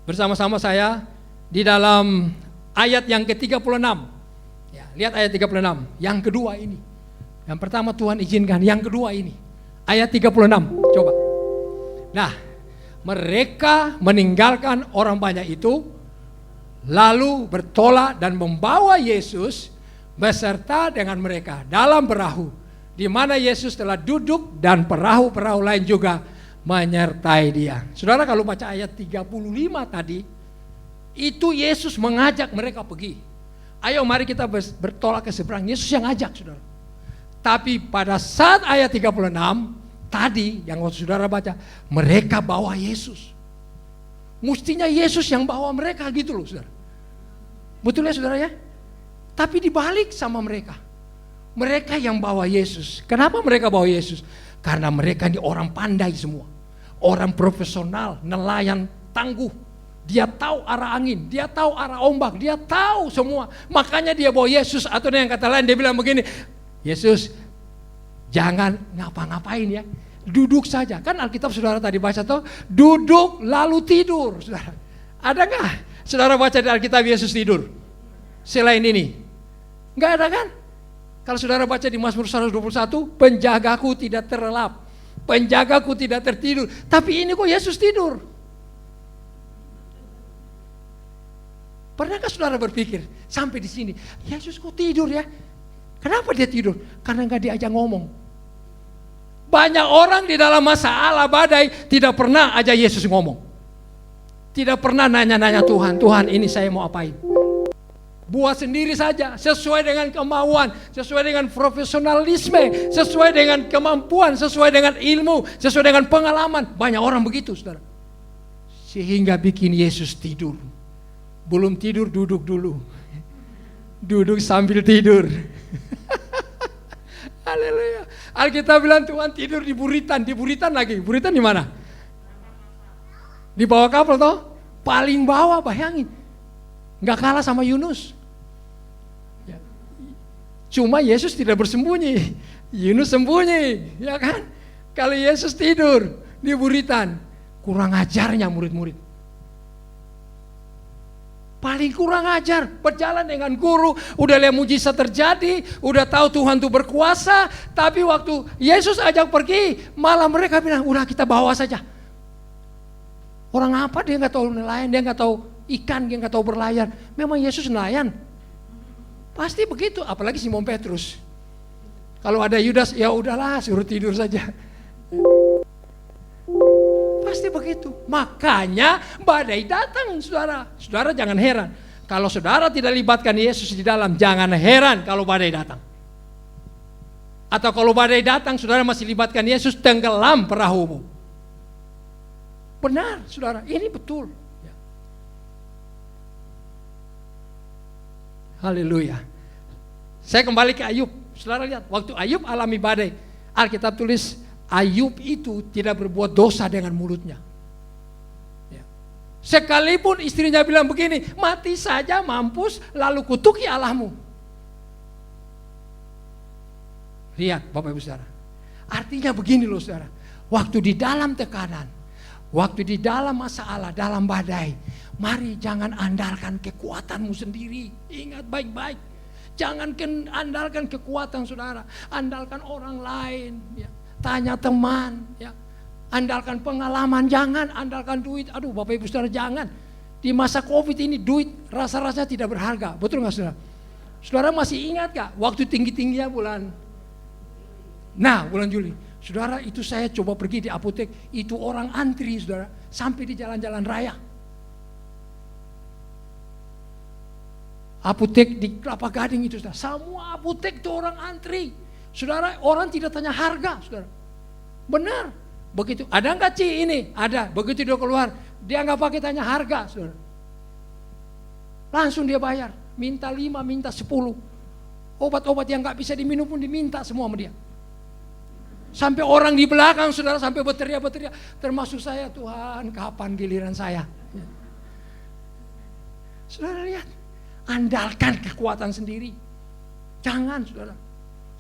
Bersama-sama saya di dalam ayat yang ke-36. Ya, lihat ayat 36. Yang kedua ini. Yang pertama Tuhan izinkan, yang kedua ini. Ayat 36. Coba. Nah, mereka meninggalkan orang banyak itu, lalu bertolak dan membawa Yesus beserta dengan mereka dalam perahu, di mana Yesus telah duduk dan perahu-perahu lain juga menyertai dia. Saudara, kalau baca ayat 35 tadi, itu Yesus mengajak mereka pergi. Ayo mari kita bertolak ke seberang. Yesus yang ajak saudara. Tapi pada saat ayat 36 tadi yang saudara baca, mereka bawa Yesus. Mestinya Yesus yang bawa mereka gitu loh saudara. Betul ya saudara ya? Tapi dibalik sama mereka. Mereka yang bawa Yesus. Kenapa mereka bawa Yesus? Karena mereka ini orang pandai semua. Orang profesional, nelayan tangguh. Dia tahu arah angin, dia tahu arah ombak, dia tahu semua. Makanya dia bawa Yesus, atau dengan kata lain dia bilang begini, Yesus jangan ngapa-ngapain ya. Duduk saja. Kan Alkitab saudara tadi baca tuh, duduk lalu tidur. Saudara, ada nggak saudara baca di Alkitab Yesus tidur? Selain ini. Enggak ada kan? Kalau saudara baca di Mazmur 121, penjagaku tidak terlelap, penjagaku tidak tertidur. Tapi ini kok Yesus tidur? Pernahkah saudara berpikir sampai di sini, Yesus kok tidur ya? Kenapa dia tidur? Karena enggak diajak ngomong. Banyak orang di dalam masalah badai tidak pernah ajak Yesus ngomong. Tidak pernah nanya-nanya Tuhan, Tuhan ini saya mau apain? Buat sendiri saja, sesuai dengan kemauan, sesuai dengan profesionalisme, sesuai dengan kemampuan, sesuai dengan ilmu, sesuai dengan pengalaman. Banyak orang begitu saudara. Sehingga bikin Yesus tidur. Belum tidur, duduk dulu. Duduk sambil tidur. Haleluya. Alkitab bilang Tuhan tidur di buritan. Di buritan lagi. Buritan di mana? Di bawah kapal toh? Paling bawah, bayangin. Nggak kalah sama Yunus. Ya. Cuma Yesus tidak bersembunyi. Yunus sembunyi, ya kan? Kalau Yesus tidur di buritan, kurang ajarnya murid-murid. Paling kurang ajar, berjalan dengan guru, udah lihat mujizat terjadi, udah tahu Tuhan itu berkuasa, tapi waktu Yesus ajak pergi, malah mereka bilang, udah kita bawa saja. Orang apa dia nggak tahu nelayan, dia nggak tahu ikan, dia nggak tahu berlayar. Memang Yesus nelayan, pasti begitu. Apalagi Simon Petrus. Kalau ada Yudas, ya udahlah, suruh tidur saja. Pasti begitu. Makanya badai datang, saudara. Saudara jangan heran. Kalau saudara tidak libatkan Yesus di dalam, jangan heran kalau badai datang. Atau kalau badai datang, saudara masih libatkan Yesus, tenggelam perahumu. Benar, saudara. Ini betul. Ya. Haleluya. Saya kembali ke Ayub. Saudara lihat, waktu Ayub alami badai, Alkitab tulis, Ayub itu tidak berbuat dosa dengan mulutnya. Ya. Sekalipun istrinya bilang begini, mati saja mampus, lalu kutuki Allahmu. Lihat Bapak Ibu Saudara. Artinya begini loh saudara, waktu di dalam tekanan, waktu di dalam masalah, dalam badai, mari jangan andalkan kekuatanmu sendiri. Ingat baik-baik. Jangan andalkan kekuatan saudara, andalkan orang lain, ya. Tanya teman, ya. Andalkan pengalaman, jangan andalkan duit. Aduh Bapak Ibu Saudara, jangan. Di masa Covid ini duit rasa-rasanya tidak berharga, betul nggak saudara? Saudara masih ingat gak waktu tinggi-tingginya bulan Juli? Saudara, itu saya coba pergi di apotek, itu orang antri saudara, sampai di jalan-jalan raya. Apotek di Kelapa Gading itu saudara, semua apotek itu orang antri. Saudara, orang tidak tanya harga saudara. Benar, begitu, ada nggak Ci ini? Ada, begitu dia keluar, dia nggak pakai tanya harga saudara. Langsung dia bayar, minta 5, minta 10. Obat-obat yang nggak bisa diminum pun diminta semua sama dia. Sampai orang di belakang saudara sampai berteriak, termasuk saya, Tuhan kapan giliran saya? Saudara lihat, andalkan kekuatan sendiri. Jangan saudara.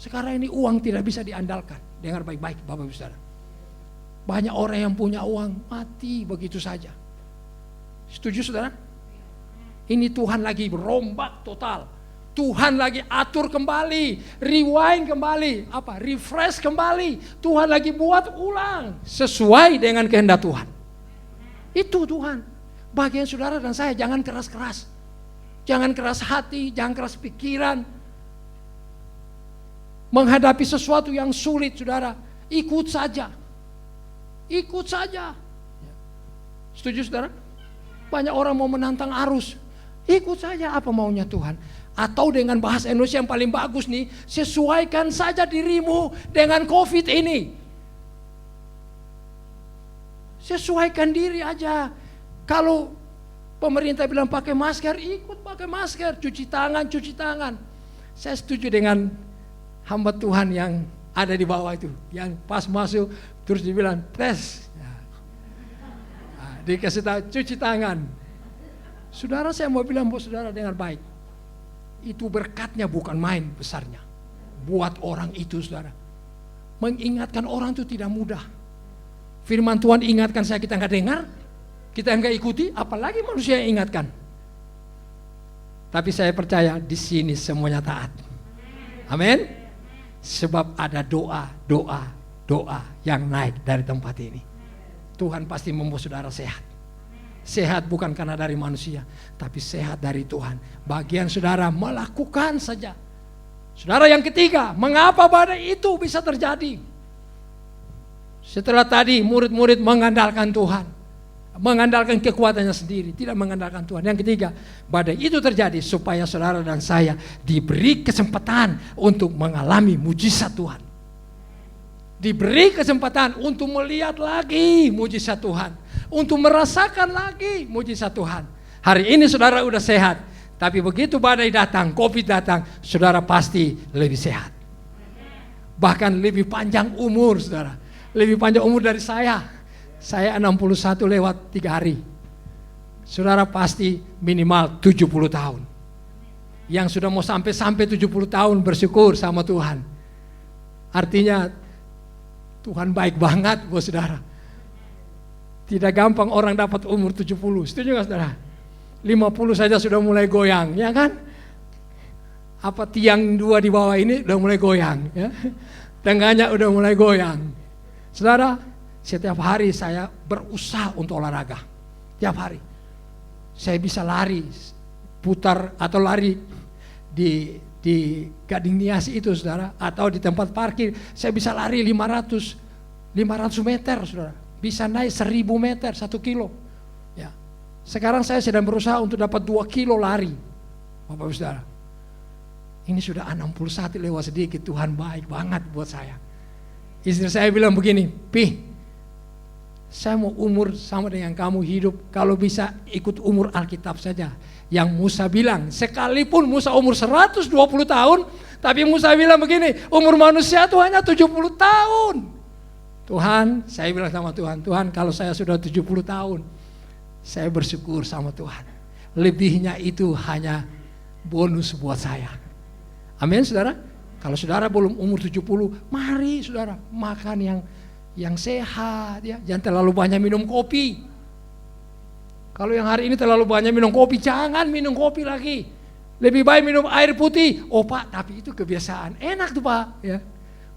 Sekarang ini uang tidak bisa diandalkan. Dengar baik-baik Bapak Ibu Saudara. Banyak orang yang punya uang mati begitu saja. Setuju saudara? Ini Tuhan lagi berombak total. Tuhan lagi atur kembali, rewind kembali, refresh kembali. Tuhan lagi buat ulang sesuai dengan kehendak Tuhan. Itu Tuhan. Bagian saudara dan saya jangan keras-keras. Jangan keras hati, jangan keras pikiran. Menghadapi sesuatu yang sulit saudara, ikut saja. Ikut saja. Setuju saudara? Banyak orang mau menantang arus. Ikut saja apa maunya Tuhan. Atau dengan bahasa Indonesia yang paling bagus nih, sesuaikan saja dirimu dengan COVID ini. Sesuaikan diri aja. Kalau pemerintah bilang pakai masker, ikut pakai masker, cuci tangan. Saya setuju dengan hamba Tuhan yang ada di bawah itu, yang pas masuk terus dibilang tes, nah, dikasih tahu cuci tangan. Saudara, saya mau bilang buat saudara dengar baik, itu berkatnya bukan main besarnya. Buat orang itu saudara, mengingatkan orang itu tidak mudah. Firman Tuhan ingatkan saya, kita nggak dengar, kita nggak ikuti, apalagi manusia yang ingatkan. Tapi saya percaya di sini semuanya taat. Amin. Sebab ada doa yang naik dari tempat ini. Tuhan pasti membuat saudara sehat. Sehat bukan karena dari manusia, tapi sehat dari Tuhan. Bagian saudara melakukan saja. Saudara, yang ketiga, mengapa badai itu bisa terjadi? Setelah tadi murid-murid mengandalkan Tuhan, mengandalkan kekuatannya sendiri, tidak mengandalkan Tuhan. Yang ketiga, badai itu terjadi supaya saudara dan saya diberi kesempatan untuk mengalami mujizat Tuhan. Diberi kesempatan untuk melihat lagi mujizat Tuhan, untuk merasakan lagi mujizat Tuhan. Hari ini saudara udah sehat, tapi begitu badai datang, COVID datang, saudara pasti lebih sehat. Bahkan lebih panjang umur saudara, lebih panjang umur dari saya. Saya 61 lewat 3 hari. Saudara pasti minimal 70 tahun. Yang sudah mau sampai 70 tahun bersyukur sama Tuhan. Artinya Tuhan baik banget buat saudara. Tidak gampang orang dapat umur 70. Setuju gak saudara? 50 saja sudah mulai goyang, ya kan? Apa tiang 2 di bawah ini udah mulai goyang, ya? Tangganya udah mulai goyang. Saudara, setiap hari saya berusaha untuk olahraga. Tiap hari. Saya bisa lari, putar atau lari di Gading Nias itu saudara, atau di tempat parkir. Saya bisa lari 500 meter saudara. Bisa naik 1000 meter 1 kilo. Ya. Sekarang saya sedang berusaha untuk dapat 2 kilo lari. Bapak saudara. Ini sudah 61 lewat sedikit, Tuhan baik banget buat saya. Istri saya bilang begini, Pi, saya mau umur sama dengan kamu hidup, kalau bisa ikut umur Alkitab saja. Yang Musa bilang, sekalipun Musa umur 120 tahun, tapi Musa bilang begini, umur manusia itu hanya 70 tahun. Tuhan, saya bilang sama Tuhan, Tuhan kalau saya sudah 70 tahun, saya bersyukur sama Tuhan. Lebihnya itu hanya bonus buat saya. Amin saudara. Kalau saudara belum umur 70, mari saudara makan yang sehat, ya. Jangan terlalu banyak minum kopi. Kalau yang hari ini terlalu banyak minum kopi, jangan minum kopi lagi. Lebih baik minum air putih. Oh Pak, tapi itu kebiasaan. Enak tuh Pak. Ya.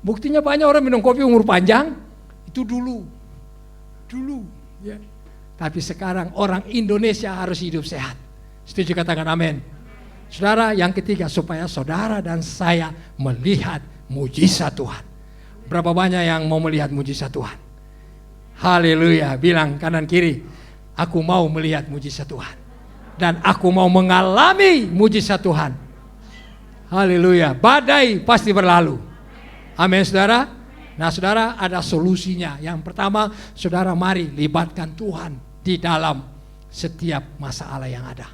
Buktinya banyak orang minum kopi umur panjang. Itu dulu. Ya. Tapi sekarang orang Indonesia harus hidup sehat. Setuju katakan amin. Saudara, yang ketiga, supaya saudara dan saya melihat mujizat Tuhan. Berapa banyak yang mau melihat mujizat Tuhan? Haleluya. Bilang kanan kiri, aku mau melihat mujizat Tuhan. Dan aku mau mengalami mujizat Tuhan. Haleluya. Badai pasti berlalu. Amin saudara. Nah saudara, ada solusinya. Yang pertama, saudara mari libatkan Tuhan di dalam setiap masalah yang ada.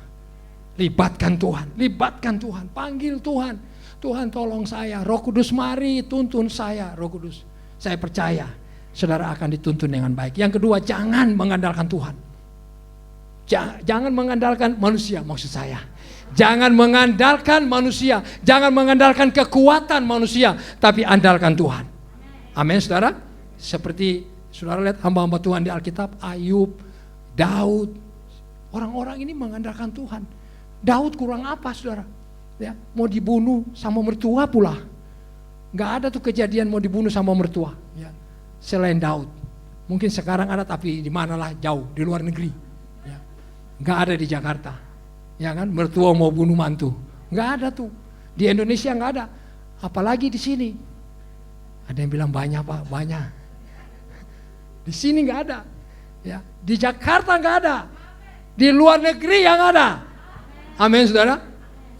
Libatkan Tuhan, panggil Tuhan. Tuhan tolong saya, Roh Kudus mari tuntun saya, Roh Kudus. Saya percaya saudara akan dituntun dengan baik. Yang kedua, jangan mengandalkan Tuhan. Jangan mengandalkan manusia, maksud saya. Jangan mengandalkan manusia, jangan mengandalkan kekuatan manusia, tapi andalkan Tuhan. Amin saudara. Seperti saudara lihat hamba-hamba Tuhan di Alkitab, Ayub, Daud. Orang-orang ini mengandalkan Tuhan. Daud kurang apa saudara? Ya, mau dibunuh sama mertua pula. Gak ada tuh kejadian mau dibunuh sama mertua. Ya, selain Daud. Mungkin sekarang ada tapi di manalah jauh, di luar negeri. Gak ada di Jakarta, ya kan? Mertua mau bunuh mantu, gak ada tuh. Di Indonesia gak ada, apalagi di sini. Ada yang bilang banyak Pak, banyak. Di sini gak ada, ya. Di Jakarta gak ada, di luar negeri yang ada. Amin saudara.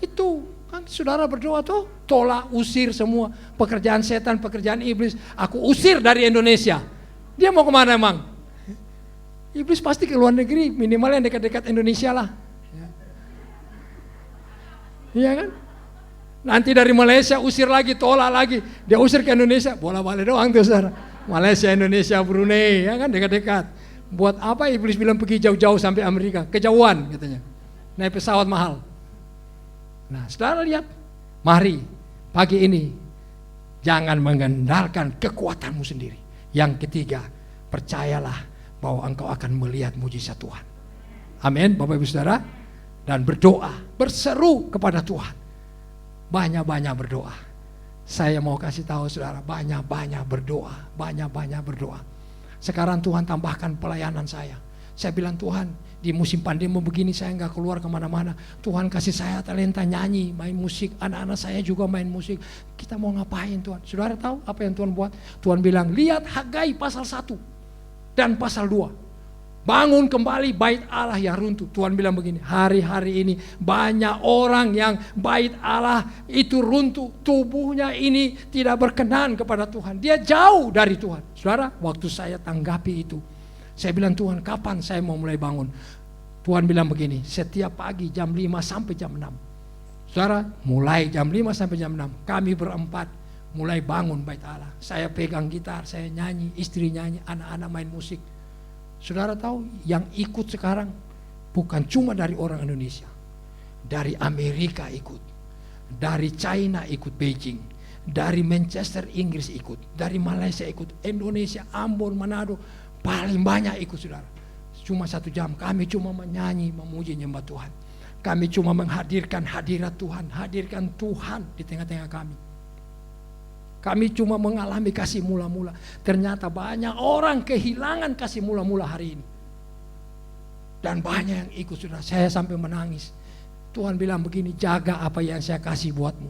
Itu kan saudara berdoa tuh, tolak, usir semua pekerjaan setan, pekerjaan iblis. Aku usir dari Indonesia. Dia mau kemana emang? Iblis pasti ke luar negeri, minimal yang dekat-dekat Indonesia lah. Iya kan? Nanti dari Malaysia usir lagi, tolak lagi. Dia usir ke Indonesia, bola-balik doang tuh saudara. Malaysia, Indonesia, Brunei, ya kan dekat-dekat. Buat apa iblis bilang pergi jauh-jauh sampai Amerika? Kejauhan katanya. Naik pesawat mahal. Nah saudara lihat, mari pagi ini jangan mengandalkan kekuatanmu sendiri. Yang ketiga, percayalah bahwa engkau akan melihat mujizat Tuhan. Amin Bapak Ibu Saudara. Dan berdoa, berseru kepada Tuhan. Banyak-banyak berdoa. Saya mau kasih tahu saudara, banyak-banyak berdoa, banyak-banyak berdoa. Sekarang Tuhan tambahkan pelayanan saya. Saya bilang Tuhan, di musim pandemi begini saya nggak keluar kemana-mana. Tuhan kasih saya talenta nyanyi, main musik. Anak-anak saya juga main musik. Kita mau ngapain Tuhan? Saudara tahu apa yang Tuhan buat? Tuhan bilang, lihat Hagai pasal 1 dan pasal 2. Bangun kembali bait Allah yang runtuh. Tuhan bilang begini, hari-hari ini banyak orang yang bait Allah itu runtuh. Tubuhnya ini tidak berkenan kepada Tuhan. Dia jauh dari Tuhan. Saudara, waktu saya tanggapi itu, saya bilang Tuhan kapan saya mau mulai bangun? Tuhan bilang begini, setiap pagi jam 5 sampai jam 6. Saudara, mulai jam 5 sampai jam 6. Kami berempat mulai bangun bait Allah. Saya pegang gitar, saya nyanyi, istri nyanyi, anak-anak main musik. Saudara tahu yang ikut sekarang bukan cuma dari orang Indonesia. Dari Amerika ikut. Dari China ikut Beijing. Dari Manchester Inggris ikut. Dari Malaysia ikut. Indonesia, Ambon, Manado. Paling banyak ikut saudara. Cuma 1 jam kami cuma menyanyi, memuji, nyembah Tuhan. Kami cuma menghadirkan hadirat Tuhan. Hadirkan Tuhan di tengah-tengah kami. Kami cuma mengalami kasih mula-mula. Ternyata banyak orang kehilangan kasih mula-mula hari ini. Dan banyak yang ikut saudara. Saya sampai menangis. Tuhan bilang begini, jaga apa yang saya kasih buatmu.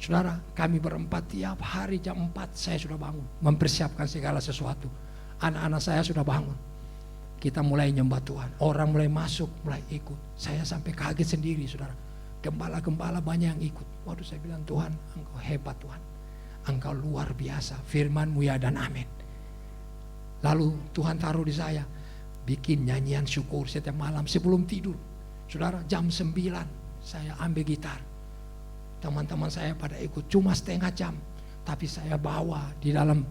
Saudara, kami berempat tiap hari jam 4 saya sudah bangun. Mempersiapkan segala sesuatu. Anak-anak saya sudah bangun. Kita mulai nyembah Tuhan. Orang mulai masuk, mulai ikut. Saya sampai kaget sendiri saudara. Gembala-gembala banyak yang ikut. Waduh saya bilang Tuhan, Engkau hebat Tuhan. Engkau luar biasa, firman-Mu ya dan amin. Lalu Tuhan taruh di saya, bikin nyanyian syukur setiap malam sebelum tidur. Saudara, jam 9 saya ambil gitar. Teman-teman saya pada ikut, cuma setengah jam. Tapi saya bawa di dalam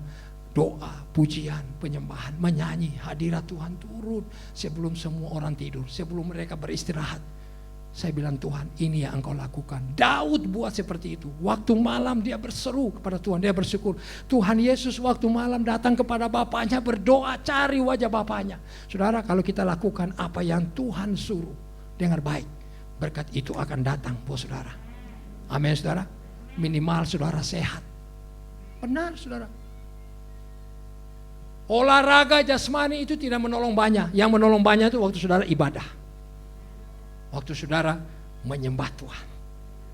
doa, pujian, penyembahan, menyanyi, hadirat Tuhan turun sebelum semua orang tidur, sebelum mereka beristirahat. Saya bilang Tuhan, ini yang Engkau lakukan. Daud buat seperti itu. Waktu malam dia berseru kepada Tuhan, dia bersyukur. Tuhan Yesus waktu malam datang kepada Bapaknya, berdoa cari wajah Bapaknya. Saudara, kalau kita lakukan apa yang Tuhan suruh, dengar baik. berkat itu akan datang buat saudara. Amin saudara. Minimal saudara sehat. Benar saudara. Olahraga jasmani itu tidak menolong banyak. Yang menolong banyak itu waktu saudara ibadah. Waktu saudara menyembah Tuhan.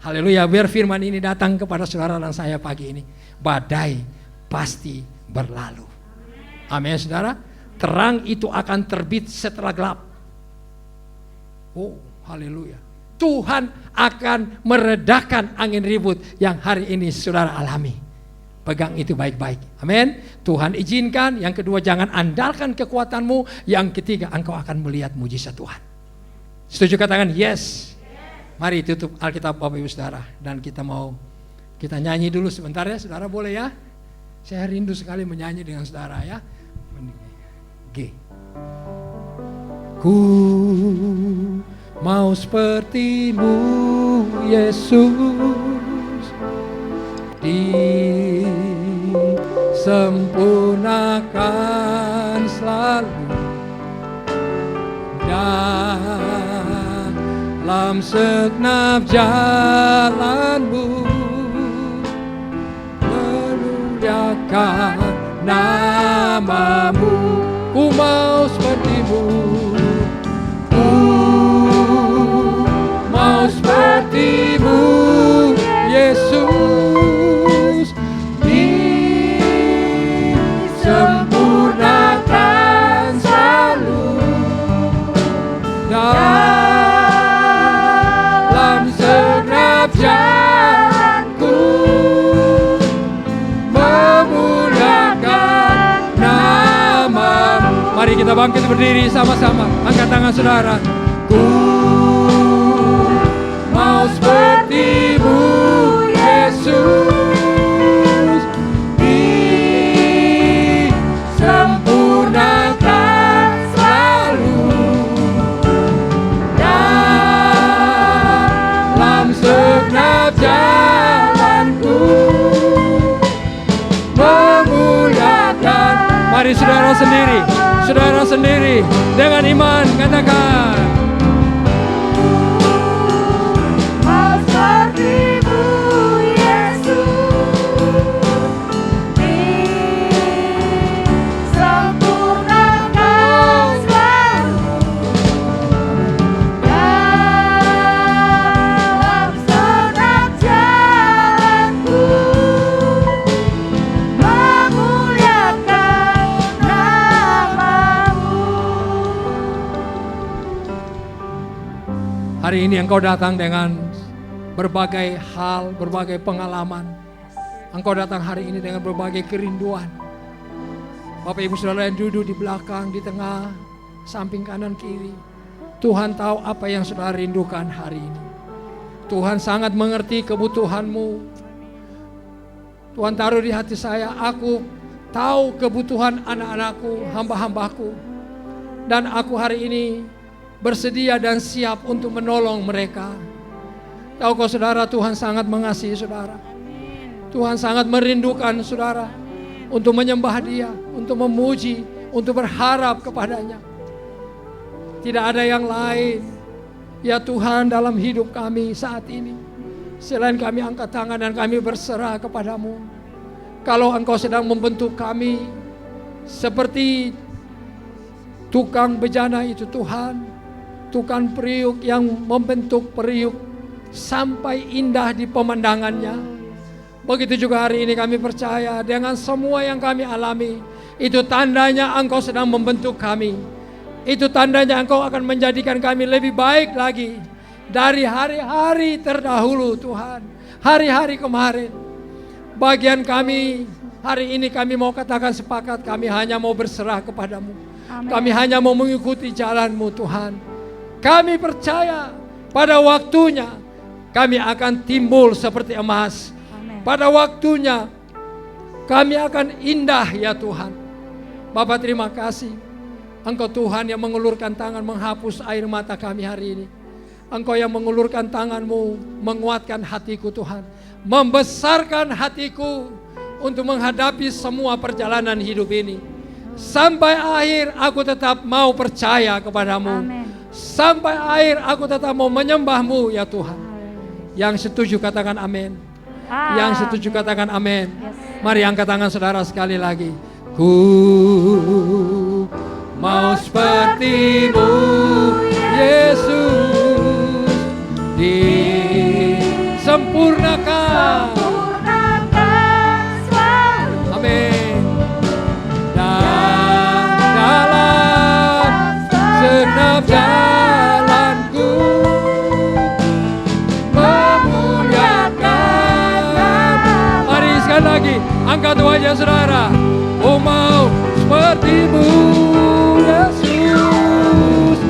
Haleluya, biar firman ini datang kepada saudara dan saya pagi ini. Badai pasti berlalu. Amin saudara. Terang itu akan terbit setelah gelap. Oh, haleluya. Tuhan akan meredakan angin ribut yang hari ini saudara alami. Pegang itu baik-baik. Amin. Tuhan izinkan. Yang kedua, jangan andalkan kekuatanmu. Yang ketiga, engkau akan melihat mujizat Tuhan. Setuju, katakan yes. Mari tutup Alkitab Bapak Ibu Saudara. Dan kita nyanyi dulu sebentar ya. Saudara boleh ya. Saya rindu sekali menyanyi dengan saudara ya. G. Ku mau seperti-Mu Yesus, disempurnakan selalu dalam segenap jalan-Mu, memuliakan nama-Mu. Ku mau seperti-Mu, ku mau seperti-Mu Yesus, disempurnakan selalu dalam segenap jalanku, memuliakan nama-Mu. Mari kita bangkit berdiri sama-sama. Angkat tangan saudara. Ku mau seperti-Mu Yesus, disempurnakan selalu dalam segenap jalanku, memuliakan. Mari saudara sendiri dengan iman katakan. Mau seperti-Mu Yesus, disempurnakan selalu dalam segenap jalanku, memuliakan nama-Mu. Hari ini engkau datang dengan berbagai hal, berbagai pengalaman. Engkau datang hari ini dengan berbagai kerinduan. Bapak Ibu Saudara yang duduk di belakang, di tengah, samping kanan kiri. Tuhan tahu apa yang saudara rindukan hari ini. Tuhan sangat mengerti kebutuhanmu. Tuhan taruh di hati saya, aku tahu kebutuhan anak-anakku, hamba-hambaku. Dan aku hari ini bersedia dan siap untuk menolong mereka. Tahukah saudara, Tuhan sangat mengasihi saudara. Tuhan sangat merindukan saudara untuk menyembah Dia, untuk memuji, untuk berharap kepadanya. Tidak ada yang lain, ya Tuhan, dalam hidup kami saat ini. Selain kami angkat tangan dan kami berserah kepadamu. Kalau Engkau sedang membentuk kami seperti tukang bejana itu Tuhan, tukang periuk yang membentuk periuk sampai indah di pemandangannya. Begitu juga hari ini kami percaya dengan semua yang kami alami, itu tandanya Engkau sedang membentuk kami. Itu tandanya Engkau akan menjadikan kami lebih baik lagi dari hari-hari terdahulu Tuhan. Hari-hari kemarin. Bagian kami hari ini kami mau katakan sepakat, kami hanya mau berserah kepadamu. Amin. Kami hanya mau mengikuti jalan-Mu Tuhan. Kami percaya pada waktunya kami akan timbul seperti emas. Amin. Pada waktunya kami akan indah ya Tuhan. Bapa terima kasih. Engkau Tuhan yang mengulurkan tangan menghapus air mata kami hari ini. Engkau yang mengulurkan tangan-Mu menguatkan hatiku Tuhan. Membesarkan hatiku untuk menghadapi semua perjalanan hidup ini. Sampai akhir aku tetap mau percaya kepadamu. Amin. Sampai akhir aku tetap mau menyembahmu ya Tuhan. Yang setuju katakan amin. Yang setuju katakan amin. Yes. Mari angkat tangan saudara sekali lagi. Ku mau sepertimu Yesus, disempurnakan. Amin. Dan dalam segenap jalanku memuliakan. Mari sekali lagi angkat wajah saudara. Oh mau sepertimu Yesus.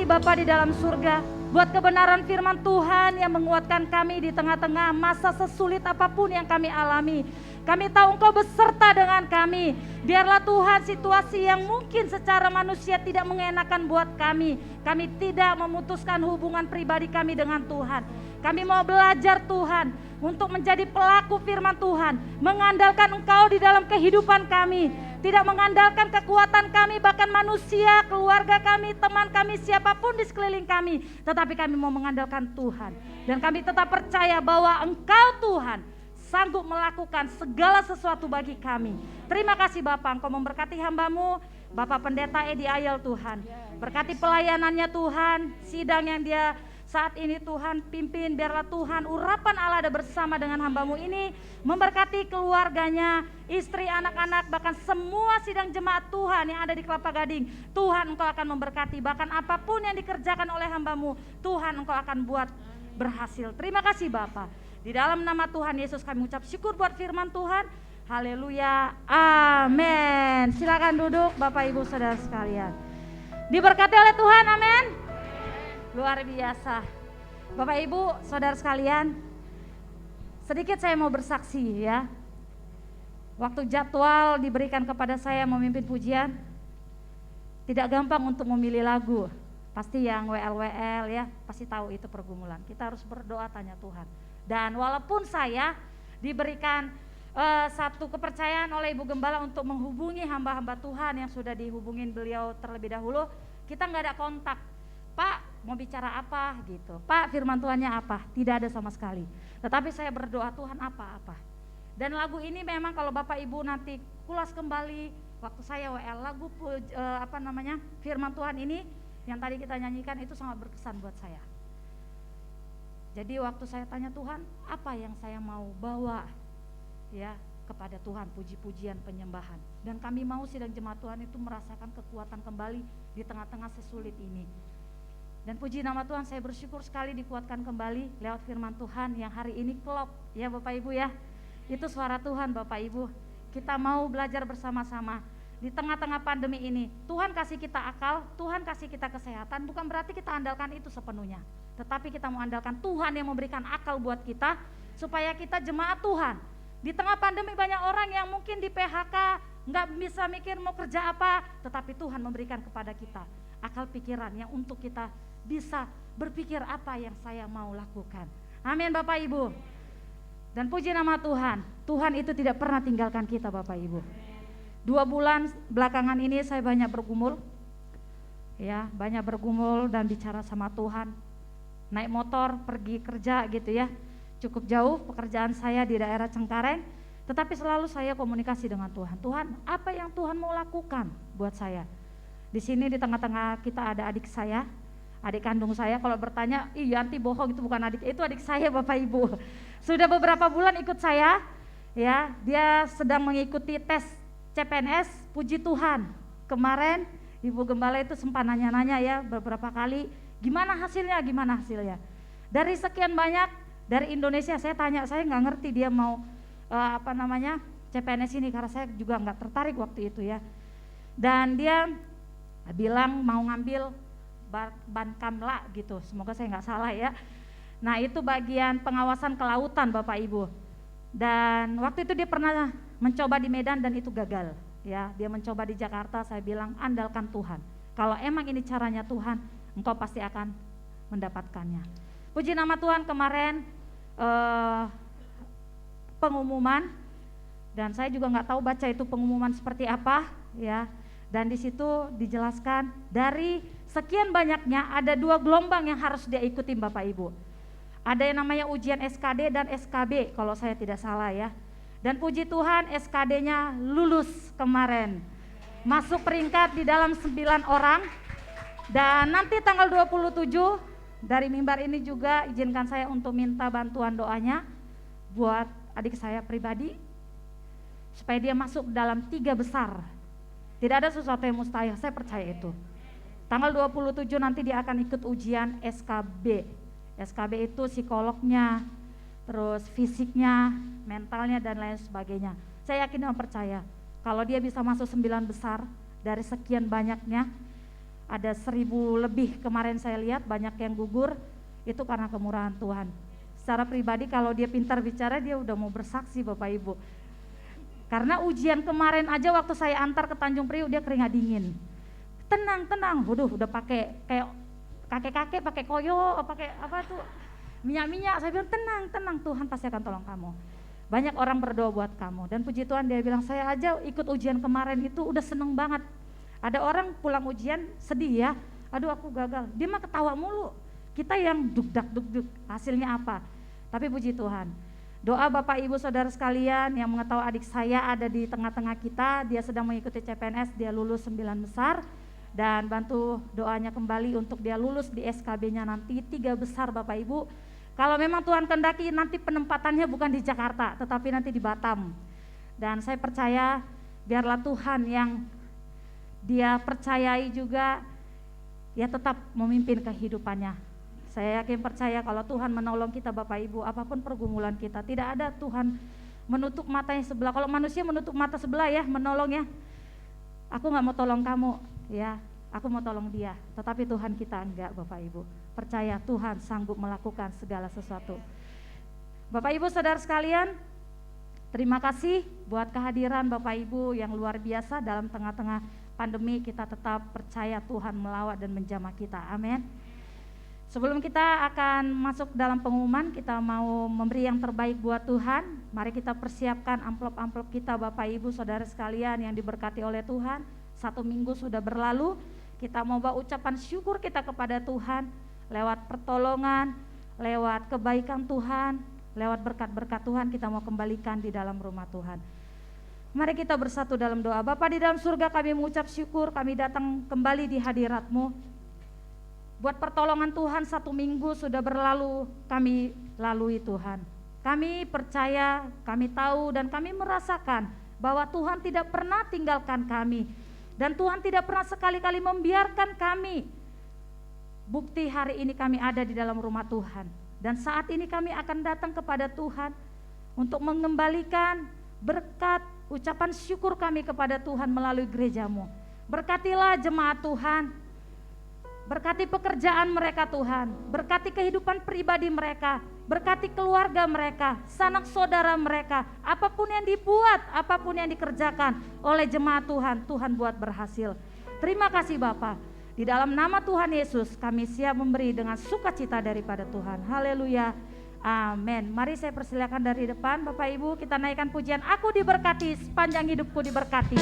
Bapa di dalam surga, buat kebenaran firman Tuhan yang menguatkan kami di tengah-tengah masa sesulit apapun yang kami alami. Kami tahu Engkau beserta dengan kami. Biarlah Tuhan situasi yang mungkin secara manusia tidak mengenakan buat kami tidak memutuskan hubungan pribadi kami dengan Tuhan. Kami mau belajar Tuhan untuk menjadi pelaku firman Tuhan, mengandalkan Engkau di dalam kehidupan kami, tidak mengandalkan kekuatan kami, bahkan manusia, keluarga kami, teman kami, siapapun di sekeliling kami, tetapi kami mau mengandalkan Tuhan. Dan kami tetap percaya bahwa Engkau Tuhan sanggup melakukan segala sesuatu bagi kami. Terima kasih Bapak, Engkau memberkati hamba-Mu, Bapak Pendeta Edi Ayel Tuhan. Berkati pelayanannya Tuhan, sidang yang dia saat ini Tuhan pimpin, biarlah Tuhan urapan Allah ada bersama dengan hamba-Mu ini, memberkati keluarganya, istri, anak-anak, bahkan semua sidang jemaat Tuhan yang ada di Kelapa Gading. Tuhan Engkau akan memberkati, bahkan apapun yang dikerjakan oleh hamba-Mu, Tuhan Engkau akan buat berhasil. Terima kasih Bapak. Di dalam nama Tuhan Yesus kami ucap syukur buat firman Tuhan. Haleluya, amin. Silakan duduk Bapak Ibu Saudara sekalian. Diberkati oleh Tuhan, amin. Luar biasa. Bapak Ibu Saudara sekalian, sedikit saya mau bersaksi ya. Waktu jadwal diberikan kepada saya memimpin pujian, tidak gampang untuk memilih lagu. Pasti yang WL ya, pasti tahu itu pergumulan. Kita harus berdoa tanya Tuhan. Dan walaupun saya diberikan satu kepercayaan oleh Ibu Gembala untuk menghubungi hamba-hamba Tuhan yang sudah dihubungin beliau terlebih dahulu, kita nggak ada kontak. Pak mau bicara apa gitu, Pak firman Tuhannya apa, tidak ada sama sekali. Tetapi saya berdoa Tuhan apa-apa. Dan lagu ini memang kalau Bapak Ibu nanti kulas kembali waktu saya WL lagu firman Tuhan ini yang tadi kita nyanyikan itu sangat berkesan buat saya. Jadi waktu saya tanya Tuhan apa yang saya mau bawa ya kepada Tuhan, puji-pujian, penyembahan. Dan kami mau sidang jemaat Tuhan itu merasakan kekuatan kembali di tengah-tengah sesulit ini. Dan puji nama Tuhan, saya bersyukur sekali dikuatkan kembali lewat firman Tuhan yang hari ini klop ya Bapak Ibu ya. Itu suara Tuhan Bapak Ibu. Kita mau belajar bersama-sama di tengah-tengah pandemi ini. Tuhan kasih kita akal, Tuhan kasih kita kesehatan, bukan berarti kita andalkan itu sepenuhnya. Tetapi kita mau andalkan Tuhan yang memberikan akal buat kita supaya kita jemaat Tuhan. Di tengah pandemi banyak orang yang mungkin di PHK, nggak bisa mikir mau kerja apa, tetapi Tuhan memberikan kepada kita akal pikiran yang untuk kita bisa berpikir apa yang saya mau lakukan. Amin Bapak Ibu. Dan puji nama Tuhan, Tuhan itu tidak pernah tinggalkan kita Bapak Ibu. 2 bulan belakangan ini saya banyak bergumul, ya banyak bergumul dan bicara sama Tuhan. Naik motor pergi kerja gitu ya, cukup jauh pekerjaan saya di daerah Cengkareng, tetapi selalu saya komunikasi dengan Tuhan. Tuhan, apa yang Tuhan mau lakukan buat saya? Di sini di tengah-tengah kita ada adik saya, Adik kandung saya kalau bertanya, Yanti bohong, itu bukan adik, itu adik saya Bapak Ibu. Sudah beberapa bulan ikut saya, ya, dia sedang mengikuti tes CPNS, puji Tuhan. Kemarin Ibu Gembala itu sempat nanya-nanya ya beberapa kali, gimana hasilnya. Dari sekian banyak, dari Indonesia saya tanya, saya nggak ngerti dia mau CPNS ini, karena saya juga nggak tertarik waktu itu ya. Dan dia bilang mau ngambil Bankamla gitu, semoga saya nggak salah ya. Nah itu bagian pengawasan kelautan Bapak Ibu. Dan waktu itu dia pernah mencoba di Medan dan itu gagal ya. Dia mencoba di Jakarta, saya bilang andalkan Tuhan. Kalau emang ini caranya Tuhan, engkau pasti akan mendapatkannya. Puji nama Tuhan, kemarin pengumuman, dan saya juga nggak tahu baca itu pengumuman seperti apa ya. Dan di situ dijelaskan dari sekian banyaknya ada 2 gelombang yang harus dia ikuti Bapak Ibu. Ada yang namanya ujian SKD dan SKB kalau saya tidak salah ya. Dan puji Tuhan SKD-nya lulus kemarin. Masuk peringkat di dalam 9 orang. Dan nanti tanggal 27 dari mimbar ini juga izinkan saya untuk minta bantuan doanya buat adik saya pribadi supaya dia masuk dalam 3 besar. Tidak ada sesuatu yang mustahil, saya percaya itu. Tanggal 27 nanti dia akan ikut ujian SKB. SKB itu psikolognya, terus fisiknya, mentalnya dan lain sebagainya. Saya yakin dan percaya kalau dia bisa masuk 9 besar dari sekian banyaknya, ada 1000 lebih kemarin saya lihat banyak yang gugur, itu karena kemurahan Tuhan. Secara pribadi kalau dia pintar bicara, dia udah mau bersaksi Bapak Ibu. Karena ujian kemarin aja waktu saya antar ke Tanjung Priuk dia keringat dingin. Tenang, waduh udah pakai kayak kakek-kakek pakai koyo, pakai apa tuh minyak-minyak. Saya bilang tenang, Tuhan pasti akan tolong kamu. Banyak orang berdoa buat kamu dan puji Tuhan dia bilang saya aja ikut ujian kemarin itu udah seneng banget. Ada orang pulang ujian sedih ya, aduh aku gagal. Dia mah ketawa mulu. Kita yang dugdak hasilnya apa? Tapi puji Tuhan. Doa Bapak Ibu Saudara sekalian yang mengetahui adik saya ada di tengah-tengah kita, dia sedang mengikuti CPNS, dia lulus 9 besar dan bantu doanya kembali untuk dia lulus di SKB-nya nanti 3 besar Bapak Ibu. Kalau memang Tuhan kehendaki nanti penempatannya bukan di Jakarta tetapi nanti di Batam. Dan saya percaya biarlah Tuhan yang dia percayai juga ya tetap memimpin kehidupannya. Saya yakin percaya kalau Tuhan menolong kita Bapak Ibu, apapun pergumulan kita, tidak ada Tuhan menutup matanya sebelah. Kalau manusia menutup mata sebelah ya, menolong ya. Aku gak mau tolong kamu ya, aku mau tolong dia. Tetapi Tuhan kita enggak Bapak Ibu. Percaya Tuhan sanggup melakukan segala sesuatu. Bapak Ibu Saudara sekalian, terima kasih buat kehadiran Bapak Ibu yang luar biasa dalam tengah-tengah pandemi. Kita tetap percaya Tuhan melawat dan menjamah kita, amin. Sebelum kita akan masuk dalam pengumuman, kita mau memberi yang terbaik buat Tuhan. Mari kita persiapkan amplop-amplop kita Bapak Ibu Saudara sekalian yang diberkati oleh Tuhan. 1 minggu sudah berlalu, kita mau bawa ucapan syukur kita kepada Tuhan lewat pertolongan, lewat kebaikan Tuhan, lewat berkat-berkat Tuhan kita mau kembalikan di dalam rumah Tuhan. Mari kita bersatu dalam doa. Bapa di dalam surga, kami mengucap syukur, kami datang kembali di hadirat-Mu. Buat pertolongan Tuhan 1 minggu sudah berlalu kami lalui Tuhan. Kami percaya, kami tahu dan kami merasakan bahwa Tuhan tidak pernah tinggalkan kami. Dan Tuhan tidak pernah sekali-kali membiarkan kami. Bukti hari ini kami ada di dalam rumah Tuhan. Dan saat ini kami akan datang kepada Tuhan untuk mengembalikan berkat ucapan syukur kami kepada Tuhan melalui gereja-Mu. Berkatilah jemaat Tuhan. Berkati pekerjaan mereka Tuhan, berkati kehidupan pribadi mereka, berkati keluarga mereka, sanak saudara mereka, apapun yang dibuat, apapun yang dikerjakan oleh jemaat Tuhan, Tuhan buat berhasil. Terima kasih Bapa. Di dalam nama Tuhan Yesus kami siap memberi dengan sukacita daripada Tuhan. Haleluya. Amin. Mari saya persilakan dari depan Bapak Ibu, kita naikkan pujian Aku Diberkati, Sepanjang Hidupku Diberkati.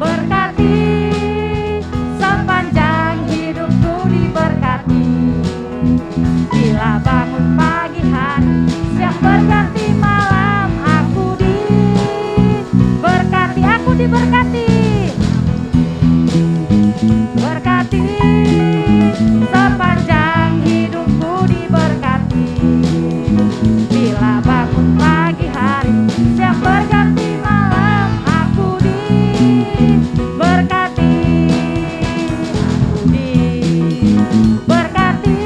Berkati, sepanjang hidupku diberkati. Bila bangun pagi hari, siang berganti malam, aku diberkati, aku diberkati. Berkati sepanjang hidupku diberkati. Bila bangun pagi hari, siap berganti malam, aku diberkati. Aku diberkati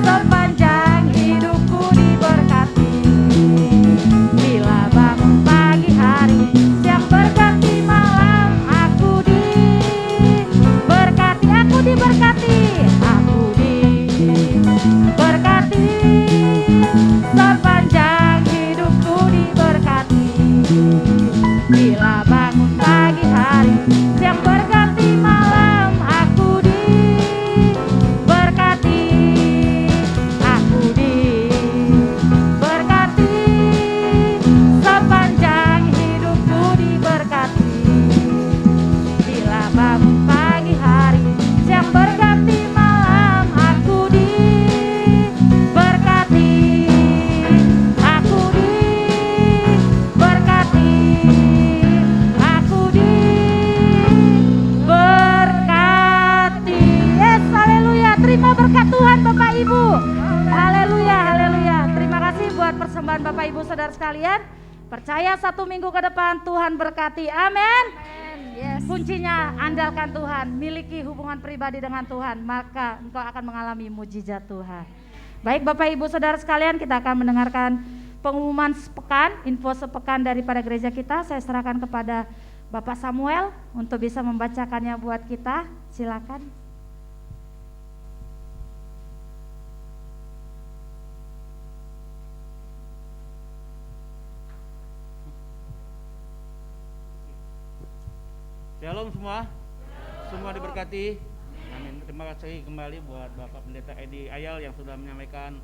sepanjang hidupku diberkati. Bila bangun pagi hari, siap berganti malam, aku diberkati. Aku diberkati. Aku diberkati sepanjang hidupku diberkati. Bila bangun pagi hari, siang berganti malam, aku diberkati. Aku diberkati sepanjang hidupku diberkati. Bila bangun pagi hari, siang berganti malam, aku diberkati. Aku diberkati. Aku diberkati. Yes, haleluya. Terima berkat Tuhan Bapak Ibu. Haleluya, haleluya. Terima kasih buat persembahan Bapak Ibu saudara sekalian. Percaya 1 minggu ke depan Tuhan berkati. Amin. Yes. Kuncinya andalkan Tuhan, miliki hubungan pribadi dengan Tuhan, maka engkau akan mengalami mujizat Tuhan. Baik Bapak Ibu saudara sekalian, kita akan mendengarkan pengumuman sepekan, info sepekan daripada gereja kita. Saya serahkan kepada Bapak Samuel untuk bisa membacakannya buat kita. Silakan. Shalom semua. Semua diberkati. Amin. Terima kasih kembali buat Bapak Pendeta Edi Ayal yang sudah menyampaikan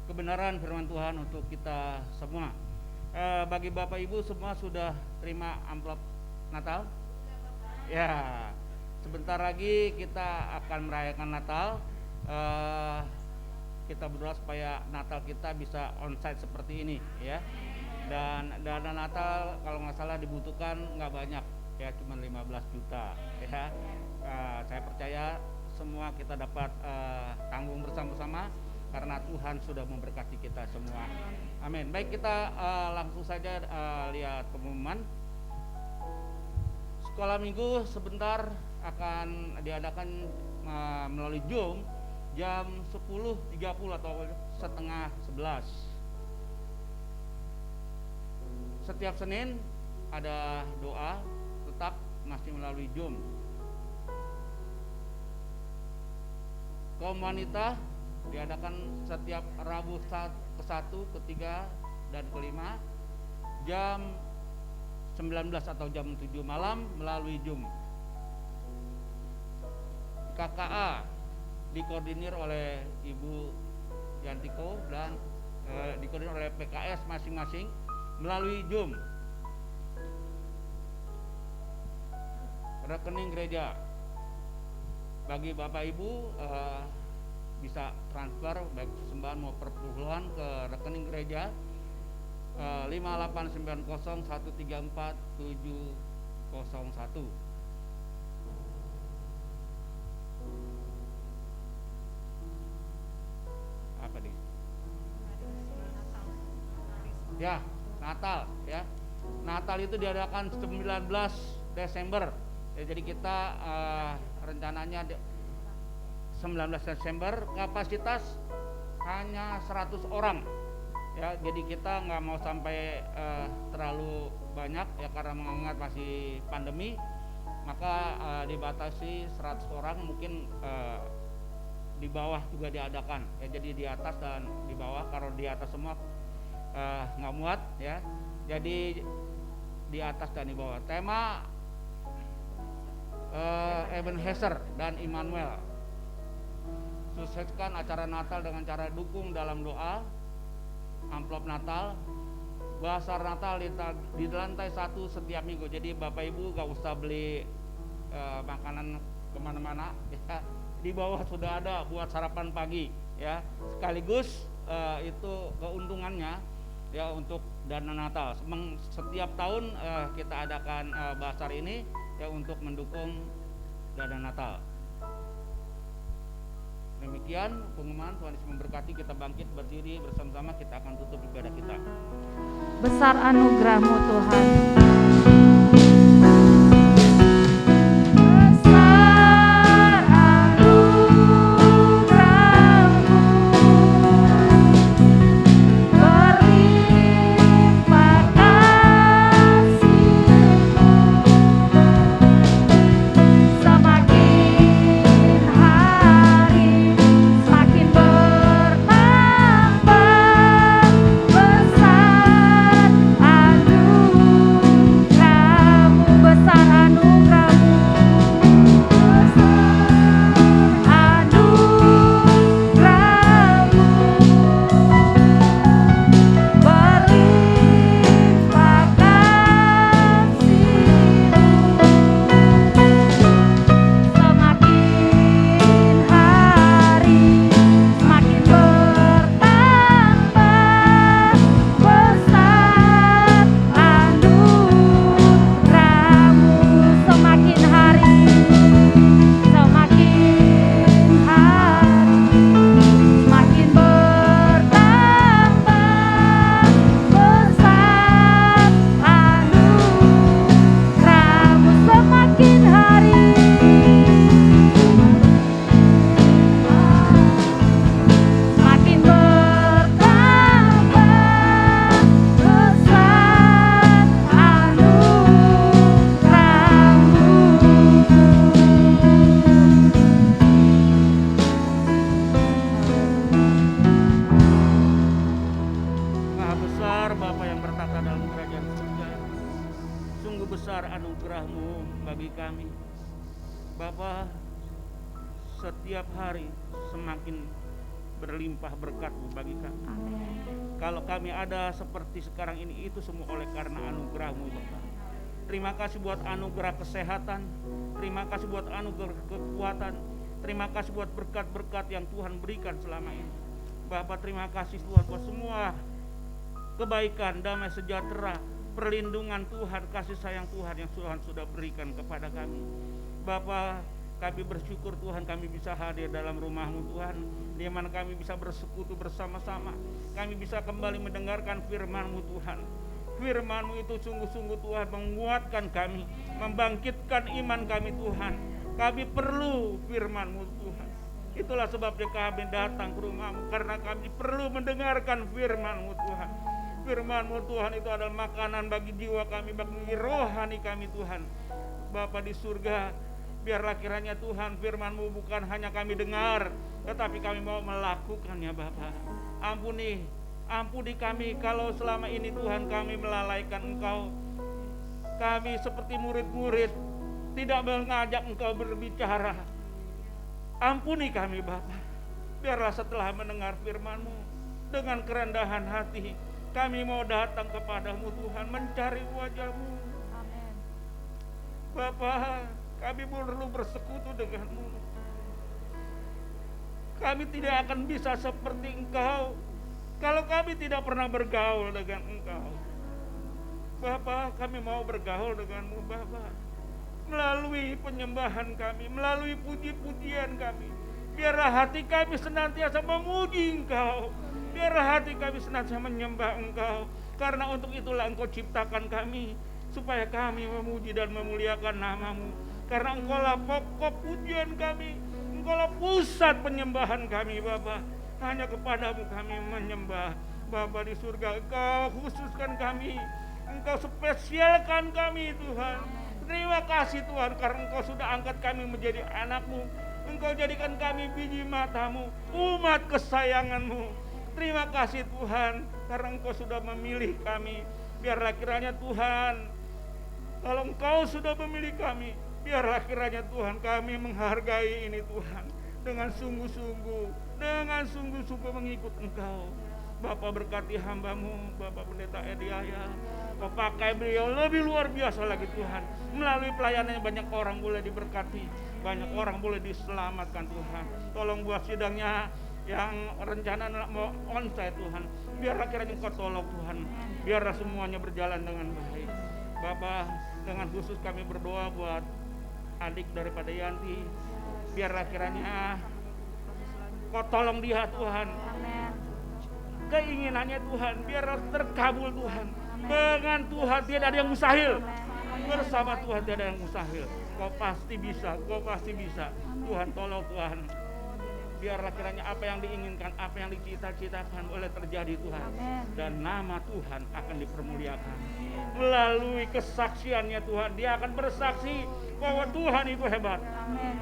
kebenaran firman Tuhan untuk kita semua. Bagi Bapak Ibu semua sudah terima amplop Natal? Ya. Sebentar lagi kita akan merayakan Natal. Kita berdoa supaya Natal kita bisa onsite seperti ini, ya. Dan dana Natal kalau nggak salah dibutuhkan nggak banyak, ya, cuma 15 juta, ya. Saya percaya semua kita dapat tanggung bersama-sama karena Tuhan sudah memberkati kita semua. Amin. Baik, kita langsung saja lihat pengumuman. Sekolah minggu sebentar akan diadakan melalui Zoom jam 10.30 atau setengah 11. Setiap Senin ada doa tetap masih melalui Zoom. Kaum wanita diadakan setiap Rabu ke-1, ke-3, dan ke-5 jam 19 atau jam 7 malam melalui Zoom. KKA dikoordinir oleh Ibu Yantiko dan dikoordinir oleh PKS masing-masing melalui Zoom. Rekening gereja bagi Bapak Ibu bisa transfer baik persembahan maupun perpuluhan ke rekening gereja 5890134701. Apa nih? Ya, Natal, ya. Natal itu diadakan 19 Desember. Ya, jadi kita rencananya 19 Desember, kapasitas hanya 100 orang, ya. Jadi kita nggak mau sampai terlalu banyak, ya, karena mengingat masih pandemi, maka dibatasi 100 orang. Mungkin di bawah juga diadakan, ya. Jadi di atas dan di bawah. Kalau di atas semua nggak muat, ya. Jadi di atas dan di bawah. Tema Ebenezer dan Immanuel. Sukseskan acara Natal dengan cara dukung dalam doa, amplop Natal, basar Natal di lantai 1 setiap minggu. Jadi Bapak Ibu gak usah beli makanan kemana-mana, ya. Di bawah sudah ada buat sarapan pagi, ya. Sekaligus itu keuntungannya ya untuk dana Natal. Setiap tahun kita adakan basar ini ya untuk mendukung dana Natal. Demikian pengumuman. Tuhan Yesus memberkati. Kita bangkit berdiri bersama-sama, kita akan tutup ibadah kita. Besar anugerah-Mu Tuhan. Setiap hari semakin berlimpah berkat-Mu bagi kami. Amin. Kalau kami ada seperti sekarang ini, itu semua oleh karena anugerah-Mu Bapa. Terima kasih buat anugerah kesehatan, terima kasih buat anugerah kekuatan, terima kasih buat berkat-berkat yang Tuhan berikan selama ini. Bapak, terima kasih Tuhan buat semua kebaikan, damai sejahtera, perlindungan Tuhan, kasih sayang Tuhan yang Tuhan sudah berikan kepada kami. Bapak, kami bersyukur Tuhan, kami bisa hadir dalam rumah-Mu Tuhan, di mana kami bisa bersekutu bersama-sama. Kami bisa kembali mendengarkan firman-Mu Tuhan. Firman-Mu itu sungguh-sungguh Tuhan menguatkan kami, membangkitkan iman kami Tuhan. Kami perlu firman-Mu Tuhan. Itulah sebabnya kami datang ke rumah-Mu, karena kami perlu mendengarkan firman-Mu Tuhan. Firman-Mu Tuhan itu adalah makanan bagi jiwa kami, bagi rohani kami Tuhan. Bapa di surga, biarlah kiranya Tuhan firman-Mu bukan hanya kami dengar, tetapi kami mau melakukannya Bapa. Ampuni kami kalau selama ini Tuhan kami melalaikan Engkau. Kami seperti murid-murid tidak mengajak Engkau berbicara. Ampuni kami Bapa. Biarlah setelah mendengar firman-Mu dengan kerendahan hati, kami mau datang kepadamu Tuhan, mencari wajah-Mu. Amin. Bapa, kami perlu bersekutu dengan-Mu. Kami tidak akan bisa seperti Engkau kalau kami tidak pernah bergaul dengan Engkau. Bapa, kami mau bergaul dengan-Mu Bapa. Melalui penyembahan kami, melalui puji-pujian kami. Biarlah hati kami senantiasa memuji Engkau. Biarlah hati kami senantiasa menyembah Engkau. Karena untuk itulah Engkau ciptakan kami, supaya kami memuji dan memuliakan nama-Mu. Karena Engkaulah pokok pujian kami, Engkaulah pusat penyembahan kami Bapa. Hanya kepadamu kami menyembah. Bapa di surga, Engkau khususkan kami, Engkau spesialkan kami Tuhan. Terima kasih Tuhan, karena Engkau sudah angkat kami menjadi anak-Mu. Engkau jadikan kami biji mata-Mu, umat kesayangan-Mu. Terima kasih Tuhan, karena Engkau sudah memilih kami. Biarlah kiranya Tuhan, kalau Engkau sudah memilih kami, biarlah kiranya Tuhan kami menghargai ini Tuhan, dengan sungguh-sungguh mengikut Engkau. Bapa, berkati hamba-Mu, Bapak Pendeta Ediaya. Kau pakai beliau lebih luar biasa lagi Tuhan. Melalui pelayanannya banyak orang boleh diberkati, banyak orang boleh diselamatkan Tuhan. Tolong buat sidangnya yang rencana mau onsite Tuhan, Biarlah kiranya Engkau tolong Tuhan, biarlah semuanya berjalan dengan baik. Bapa, dengan khusus kami berdoa buat adik daripada Yanti, biarlah kiranya Kau tolong dia Tuhan. Amin. Keinginannya Tuhan biarlah terkabul Tuhan. Dengan Tuhan tidak ada yang mustahil. Bersama Tuhan tidak ada yang mustahil. Kau pasti bisa, Kau pasti bisa. Tuhan tolong Tuhan. Biarlah kiranya apa yang diinginkan, apa yang dicita-citakan boleh terjadi Tuhan. Dan nama Tuhan akan dipermuliakan. Melalui kesaksiannya Tuhan, dia akan bersaksi bahwa Tuhan itu hebat.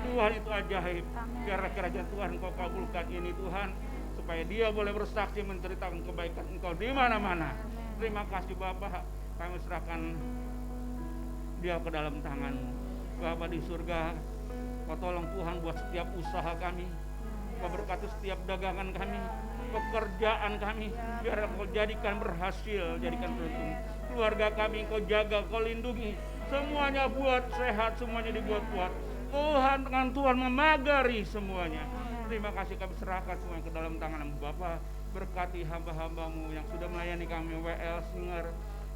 Tuhan itu ajaib. Biarlah kiranya Tuhan Kau kabulkan ini Tuhan, supaya dia boleh bersaksi menceritakan kebaikan Engkau di mana-mana. Terima kasih Bapa, kami serahkan dia ke dalam tangan-Mu. Bapa di surga, Kau tolong Tuhan buat setiap usaha kami. Kau berkati setiap dagangan kami, pekerjaan kami, biar Kau jadikan berhasil, jadikan beruntung. Keluarga kami Kau jaga, Kau lindungi. Semuanya buat sehat, semuanya dibuat kuat. Tuhan, dengan Tuhan memagari semuanya. Terima kasih kami serahkan semua ke dalam tangan-Mu Bapa. Berkati hamba-hamba-Mu yang sudah melayani kami, WL, singer,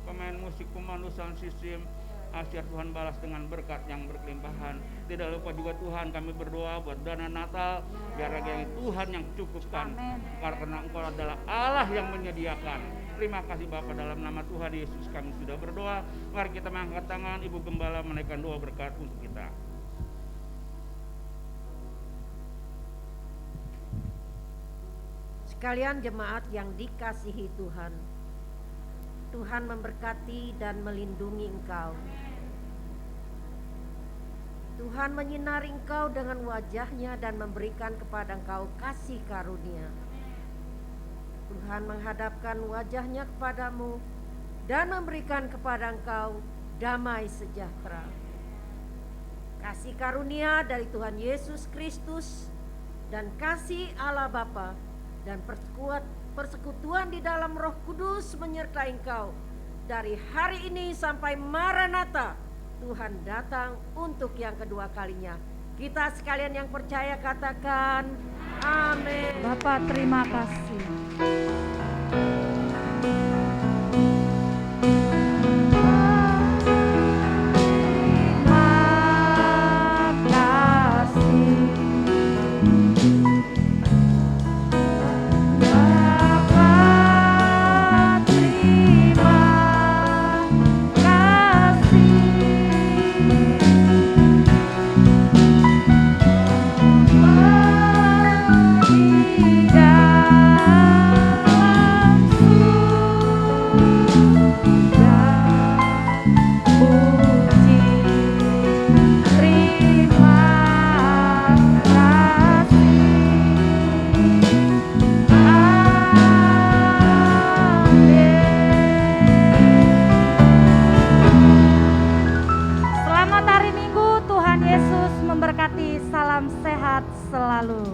pemain musik, pemandu sound system. Asyar Tuhan balas dengan berkat yang berkelimpahan. Tidak lupa juga Tuhan kami berdoa buat dana Natal, biar lagi Tuhan yang cukupkan. Karena Engkau adalah Allah yang menyediakan. Terima kasih Bapa, dalam nama Tuhan Yesus kami sudah berdoa. Mari kita mengangkat tangan, Ibu Gembala menaikkan doa berkat untuk kita. Sekalian jemaat yang dikasihi Tuhan, Tuhan memberkati dan melindungi engkau. Tuhan menyinari engkau dengan wajah-Nya dan memberikan kepada engkau kasih karunia. Tuhan menghadapkan wajah-Nya kepadamu dan memberikan kepada engkau damai sejahtera. Kasih karunia dari Tuhan Yesus Kristus dan kasih Allah Bapa dan persekutuan di dalam Roh Kudus menyertai engkau dari hari ini sampai Maranatha, Tuhan datang untuk yang kedua kalinya. Kita sekalian yang percaya katakan amin. Bapak terima kasih. Selamat hari Minggu, Tuhan Yesus memberkati, salam sehat selalu.